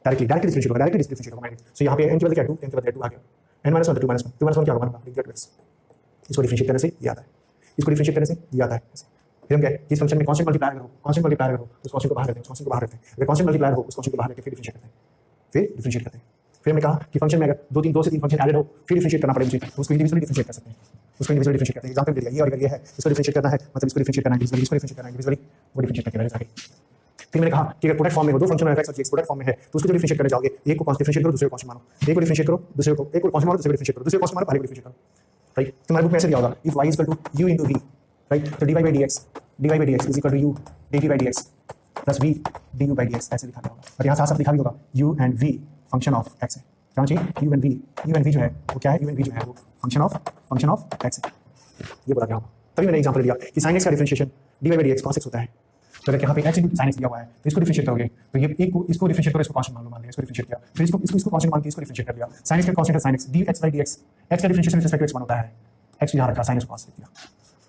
डायरेक्टली डिफरेंशिएट होगा, सो यहाँ पे n की बजाय 2, n की बजाय 2 आ गया, n -1 तो 2 -1, 2 -1 क्या होगा, 1 होगा, x इसको डिफरेंशिएट करने से ये आता है, इसको डिफरेंशिएट करने से ये आता है, फिर हम क्या इस फंक्शन में कांस्टेंट मल्टीप्लायर करो, उस कांस्टेंट को बाहर रखते हैं, अगर कांस्टेंट मल्टीप्लायर हो उस कांस्टेंट को बाहर रखते हैं, फिर डिफरेंशिएट करते हैं, फिर हमने कहा कि फंक्शन में अगर 2 से 3 फंक्शन एडेड हो फिर डिफरेंशिएट करना पड़ेगा, तो उसको इंडिविजुअली डिफरेंशिएट कर सकते हैं, एग्जांपल दे दिया, ये और ये है, इसको डिफरेंशिएट करना है, मतलब इसको डिफरेंशिएट करना है इंडिविजुअली, वो डिफरेंशिएट करके वैल्यूज आ गई। फिर मैंने कहा कि अगर प्रोडक्ट फॉर्म में हो, दो फंक्शन है fx और gx प्रोडक्ट फॉर्म में है, तो उसको जो डिफरेंशिएट करने जाओगे, एक को कांस्टेंट डिफरेंशिएट करो, दूसरे को कांस्टेंट मानो, एक को डिफरेंशिएट करो, दूसरे को एक को कांस्टेंट मानो, दूसरे को डिफरेंशिएट करो, दूसरे को कांस्टेंट मानो, पहले को डिफरेंशिएट करो, राइट। तुम्हारे बुक में ऐसे दिया होगा if y is equal to u into v, right, तो dy by dx is equal to u dt by dx, plus v d u by D x ऐसे लिखा गया होगा, और यहाँ साथ साथ लिखा भी होगा u and v function of x है। क्या चाहिए यू एंड वी जो है वो क्या है, यू एंड वी जो है वो फंक्शन ऑफ एक्स है, ये बोला गया होगा। तभी मैंने एग्जाम्पल दिया कि साइन एक्स का differentiation d Y by D x cos x होता है। तो अगर यहाँ पे एक्स इंटू साइन एक्स दिया हुआ है तो इसको डिफरेंशिएट करोगे तो ये एक को इसको डिफरेंशिएट करो, इसको कांस्टेंट मान लिया, इसको डिफरेंशिएट किया, फिर इसको कांस्टेंट मान के इसको डिफरेंशिएट कर दिया। साइन एक्स का कांस्टेंट है sine X, D x by D X, X का differentiation with respect to X one होता है, एक्स यहाँ रखा, साइन एक्स को कांस्टेंट दिया,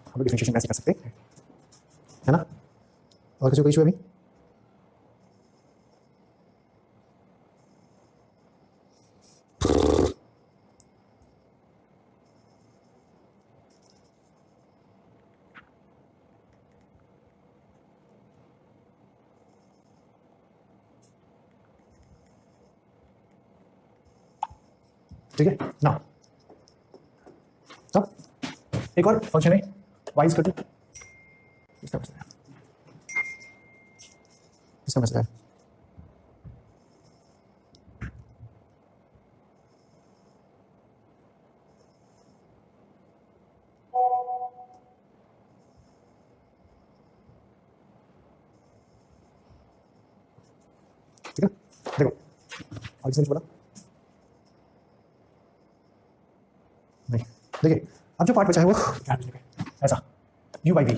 हम लोग डिफरेंशिएशन कैसे कर सकते हैं, है ना। और किसी को इशू है अभी? ठीक है ना। अब एक और फंक्शन है y इज इक्वल टू, इसका मैसेज है, इसका मैसेज है ठीक है। देखो और किसी ने बोला नहीं, देखिए अब जो पार्ट बचा है वो क्या है, ऐसा u बाई वी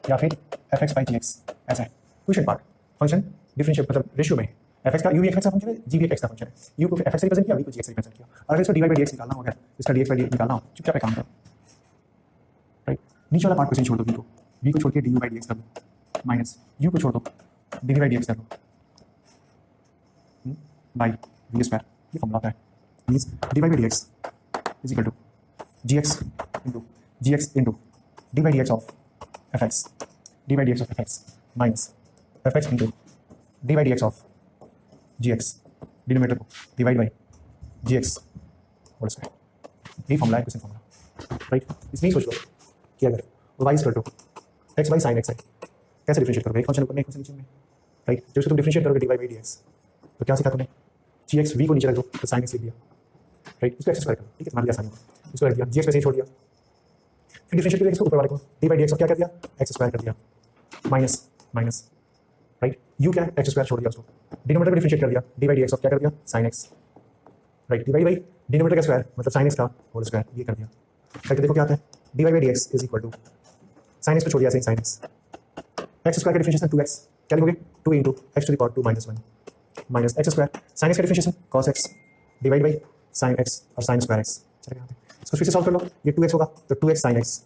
या फिर f x by g x ऐसा है क्वेश्चन पार्ट। फंक्शन डिफरेंशिएट मतलब रेशियो में एफ एक्स का यू वी एक्स का फंक्शन है, जी वी एक्स का फंक्शन है, यू को एफ एक्स रिप्रेजेंट किया, वी को जी एक्स रिप्रेजेंट किया। अगर इसको d Y by D x निकालना हो गया, इसका d x by D x निकालना हो, चुपचाप पे काम करो, राइट। नीचे वाला पार्ट क्वेश्चन छोड़ दो, वी को छोड़ के d u by D x कर दो, माइनस यू को छोड़ दो d v by D x कर दो बाई वी स्क्वायर, ये फॉर्मूला होता है, means d Y by D x is equal to gx into d by dx of fx, d by dx of fx minus fx into d by dx of gx, denominator को divide by gx whole square, यही फॉर्मूला है, क्वेश्चन फॉर्मूला, राइट। इसमें सोच लो कि अगर y equal to x by sine X है, कैसे डिफरेंशिएट करोगे, एक फंक्शन ऊपर में एक फंक्शन नीचे में, राइट। जब इसको तुम डिफरेंशिएट करोगे d Y by D x तो क्या सीखा तुमने, gx v को नीचे रख दो तो साइन एक्स लिख दिया, राइट। इसको एक्स स्क्वायर करो, ठीक है, तुम्हारे लिए आसानी होगा, इसको रख दिया, जी एक्स वैसे ही छोड़ दिया, फिर डिफरेंशिएट करके इसको ऊपर वाले को डी बाई डी एक्स क्या कर दिया, एक्स स्क्वायर कर दिया, माइनस माइनस, राइट। यू क्या है, एक्स स्क्वायर छोड़ दिया, उसको डिनोमिनेटर को डिफरेंशिएट कर दिया, डी बाई डी एक्स क्या कर दिया, sine X, right. D by denominator का स्क्वायर मतलब साइन एक्स का होल स्क्वायर, ये कर दिया, करके देखो क्या आता है, D by D x is equal to sine X को छोड़ दिया, साइन एक्स, एक्स स्क्वायर का डिफरेंशिएशन 2x, क्या लिखोगे 2 into X to the power 2 minus 1 minus X square, sine x का differentiation cos X divide by sine X और साइन स्क्वायर एक्स, चलेगा यहाँ पे। इसको फिर से सॉल्व कर लो, ये 2x होगा तो 2x sine X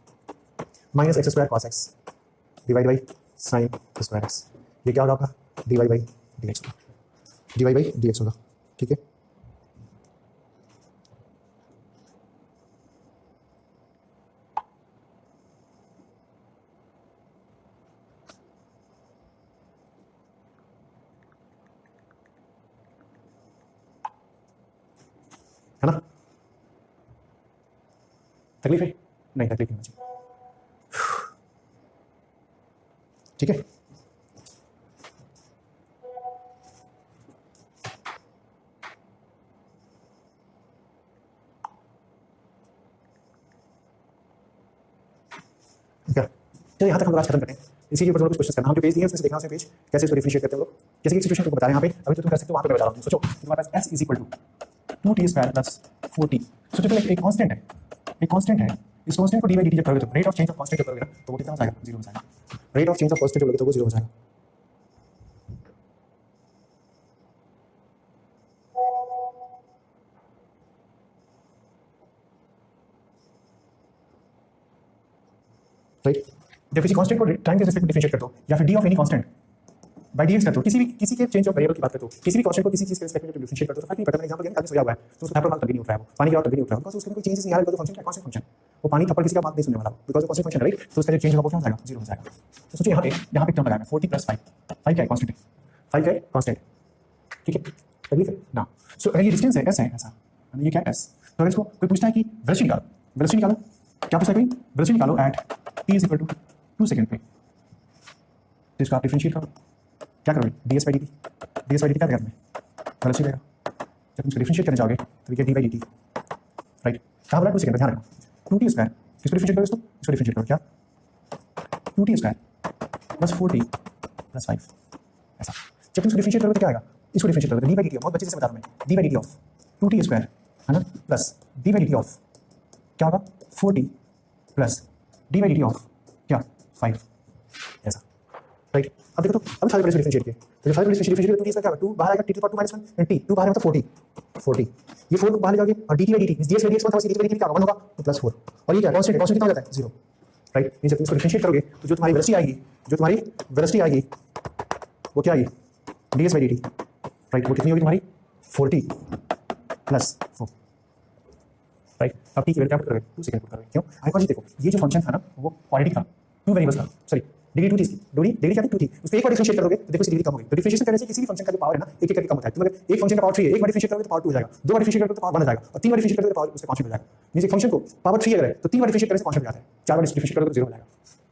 minus X square cos X divide by sine square X, ये क्या होगा आपका D Y by D X होगा, D Y by D X होगा, ठीक है। है ना, तकलीफ है नहीं, तकलीफ नहीं होनी चाहिए, ठीक है। क्या तो यहाँ तक हम लोग आज खत्म करते हैं, इसी के ऊपर कुछ क्वेश्चन करना, हम जो पेज दिए उसमें से देखना, पेज कैसे इसको डिफरेंशिएट करते हैं लोग, जैसे कि सिचुएशन को बता रहे हैं यहाँ पे, अभी तो तुम कर सकते हो, वहाँ पे मैं बता रहा हूँ। सोचो तुम्हारे पास s is equal to 2t square plus 4t, सोचो पहले एक कांस्टेंट है, एक कांस्टेंट है, इस कांस्टेंट को डी बाई डी जब करोगे तो rate of change of constant जब करोगे ना तो वो कितना हो जाएगा, 0 हो जाएगा, rate of change of constant जब करोगे तो वो 0 हो जाएगा, राइट। जब किसी कांस्टेंट को टाइम के रिस्पेक्ट में डिफरेंशिएट करते हो या फिर d of any constant by d x करते हो, किसी के चेंज ऑफ वेरिएबल की बात करते हो, किसी भी कांस्टेंट को किसी चीज के रिस्पेक्ट में डिफरेंशिएट करते हो तो फर्क नहीं पड़ता। मैंने एग्जांपल दिया, आगे सोया हुआ है तो उसका थप्पड़ मार कभी नहीं उठ रहा है, वो पानी गिरा कभी नहीं उठ रहा है, बिकॉज़ उसके कोई चेंजेस नहीं आ रहा, फंक्शन क्या कांस्टेंट फंक्शन, वो पानी थप्पड़ किसी का बात नहीं सुनने वाला, बिकॉज़ वो कांस्टेंट फंक्शन, राइट। तो उसका जो चेंज होगा वो क्या हो जाएगा, 0 हो जाएगा। तो सोचिए यहाँ पे टर्म लगाया 40 प्लस 5, 5 क्या है कांस्टेंट है, 5 क्या है कांस्टेंट, ठीक है, तकलीफ है ना। सो अगर ये डिस्टेंस है s है ऐसा, ये क्या है s, तो अगर इसको कोई पूछता है कि वेलोसिटी निकालो, वेलोसिटी निकालो, क्या पूछता है कोई, वेलोसिटी निकालो at t is equal to 2 second पे, तो इसको आप डिफरेंशिएट करो, क्या करोगे, ds by dt, ds by dt क्या देगा तुम्हें, वेलोसिटी देगा। जब तुम इसको डिफरेंशिएट करने जाओगे तो ये डी बाई dt, राइट। कहाँ बोला 2 सेकंड, ध्यान रखो 2t स्क्वायर, किसको डिफरेंशिएट करो, इसको डिफरेंशिएट करो, क्या 2t square plus 4t plus 5 ऐसा। जब तुम इसको डिफरेंशिएट करोगे तो क्या आएगा, इसको डिफरेंशिएट करोगे डी बाई डी टी, बहुत बच्चे से बता रहा हूँ मैं, D by D T of 2t square है ना plus D by D T of क्या होगा 4t plus D by D T of क्या 5 ऐसा, राइट। अब देखो तो अब सारे बड़े डिफरेंशिएट किए तो जब सारे बड़े डिफरेंशिएट तो 2t इसका क्या होगा 2 बाहर आएगा, t to power 2 - 1 and t 2 बाहर मतलब 40 ये 4 बाहर जाओगे और dt by dt dx by dx मतलब dt बाई dt क्या होगा 1 होगा तो प्लस 4 और ये क्या कांस्टेंट है, कांस्टेंट कितना हो जाता है 0, राइट। जब तुम इसको डिफरेंशिएट करोगे तो जो तुम्हारी वेलोसिटी आएगी, जो तुम्हारी वेलोसिटी आएगी वो क्या आएगी ds बाई dt, राइट। वो कितनी होगी तुम्हारी 40 प्लस 4, राइट। अब t की वैल्यू क्या पुट करोगे 2 सेकंड पुट करोगे, क्यों आई कॉल देखो ये जो फंक्शन था ना वो क्वाड्रेटिक था, 2 वेरिएबल्स था, सॉरी डिग्री 2 थी इसकी, डिग्री क्या थी 2 थी, उसको एक बार डिफरेंशिएट करोगे तो देखो इसकी डिग्री कम हो गई। तो डिफरेंशिएशन करने से किसी भी फंक्शन का जो पावर है ना एक एक करके कम होता है। तो अगर एक फंक्शन का पावर 3 है, एक बार डिफरेंशिएट करोगे तो पावर 2 हो जाएगा, दो बार डिफरेंशिएट करोगे तो पावर 1 हो जाएगा और तीन बार डिफरेंशिएट करोगे तो पावर उसका कांस्टेंट हो जाएगा। मींस एक फंक्शन को पावर 3 अगर है तो तीन बार डिफरेंशिएट करने से कांस्टेंट हो जाता है, चार बार डिफरेंशिएट करोगे तो 0 हो जाएगा।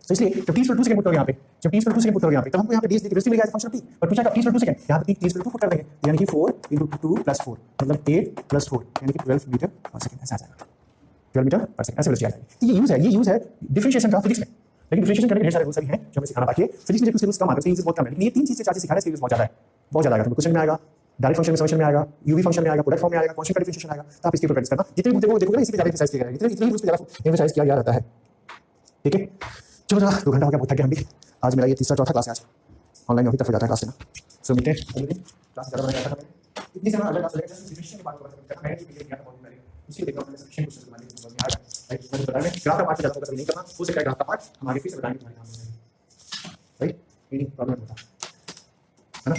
तो इसलिए जब t 2 सेकंड पुट करोगे यहाँ पे, जब t 2 सेकंड पुट करोगे यहाँ पे तब हमको यहाँ पे ds डिग्री मिल जाएगा फंक्शन t, और पूछा t 2 सेकंड यहाँ पे t 2 पुट कर देंगे यानी कि 4 * 2 + 4 मतलब 8 + 4 यानी कि 12 मीटर पर सेकंड ऐसा आ जाएगा, 12 मीटर पर सेकंड ऐसे वेलोसिटी आ जाएगी। तो ये यूज है डिफरेंशिएशन का फिजिक्स में, लेकिन डिफरेंशिएशन करने के ढेर सारे रूल्स भी हैं जो हमें सिखाना बाकी है। फिजिक्स में कुछ रूल्स कम आते हैं, इसके बहुत कम है, लेकिन ये तीन चीजें चार चीजें सिखाने से बहुत ज्यादा है, बहुत ज्यादा आएगा तुमको क्वेश्चन में आएगा, डायरेक्ट फंक्शन में समेशन में आएगा, यूवी फंक्शन में आएगा, प्रोडक्ट फॉर्म में आएगा, कांस्टेंट का डिफरेंशिएशन आएगा। तो आप इसके ऊपर प्रैक्टिस करना, जितने भी देखोगे ना इसी पे ज्यादा एक्सरसाइज किया जाएगा, इतने रूल्स पे ज्यादा एक्सरसाइज किया जाता है, ठीक है। चलो जरा 2 घंटा हो गया, बहुत थक गए हम भी। आज मेरा ये तीसरा चौथा क्लास है, आज ऑनलाइन अभी तक हो जाता है क्लास लेना। सो मिलते हैं अगले दिन, क्लास ज़्यादा बनाया था मैंने इतनी समय अगला क्लास लगेगा डिफरेंशिएशन की बात करना, मैंने भी किया था बहुत पहले, उसी देखा मैंने सेक्शन क्वेश्चन के बारे में समझ में आया, राइट। मैंने बताया मैं ग्राफ का पार्ट ज़्यादा फोकस नहीं करना, हो सकता है ग्राफ का पार्ट हम आगे फिर से बताएंगे तुम्हारे काम में, राइट। ये प्रॉब्लम होता है ना।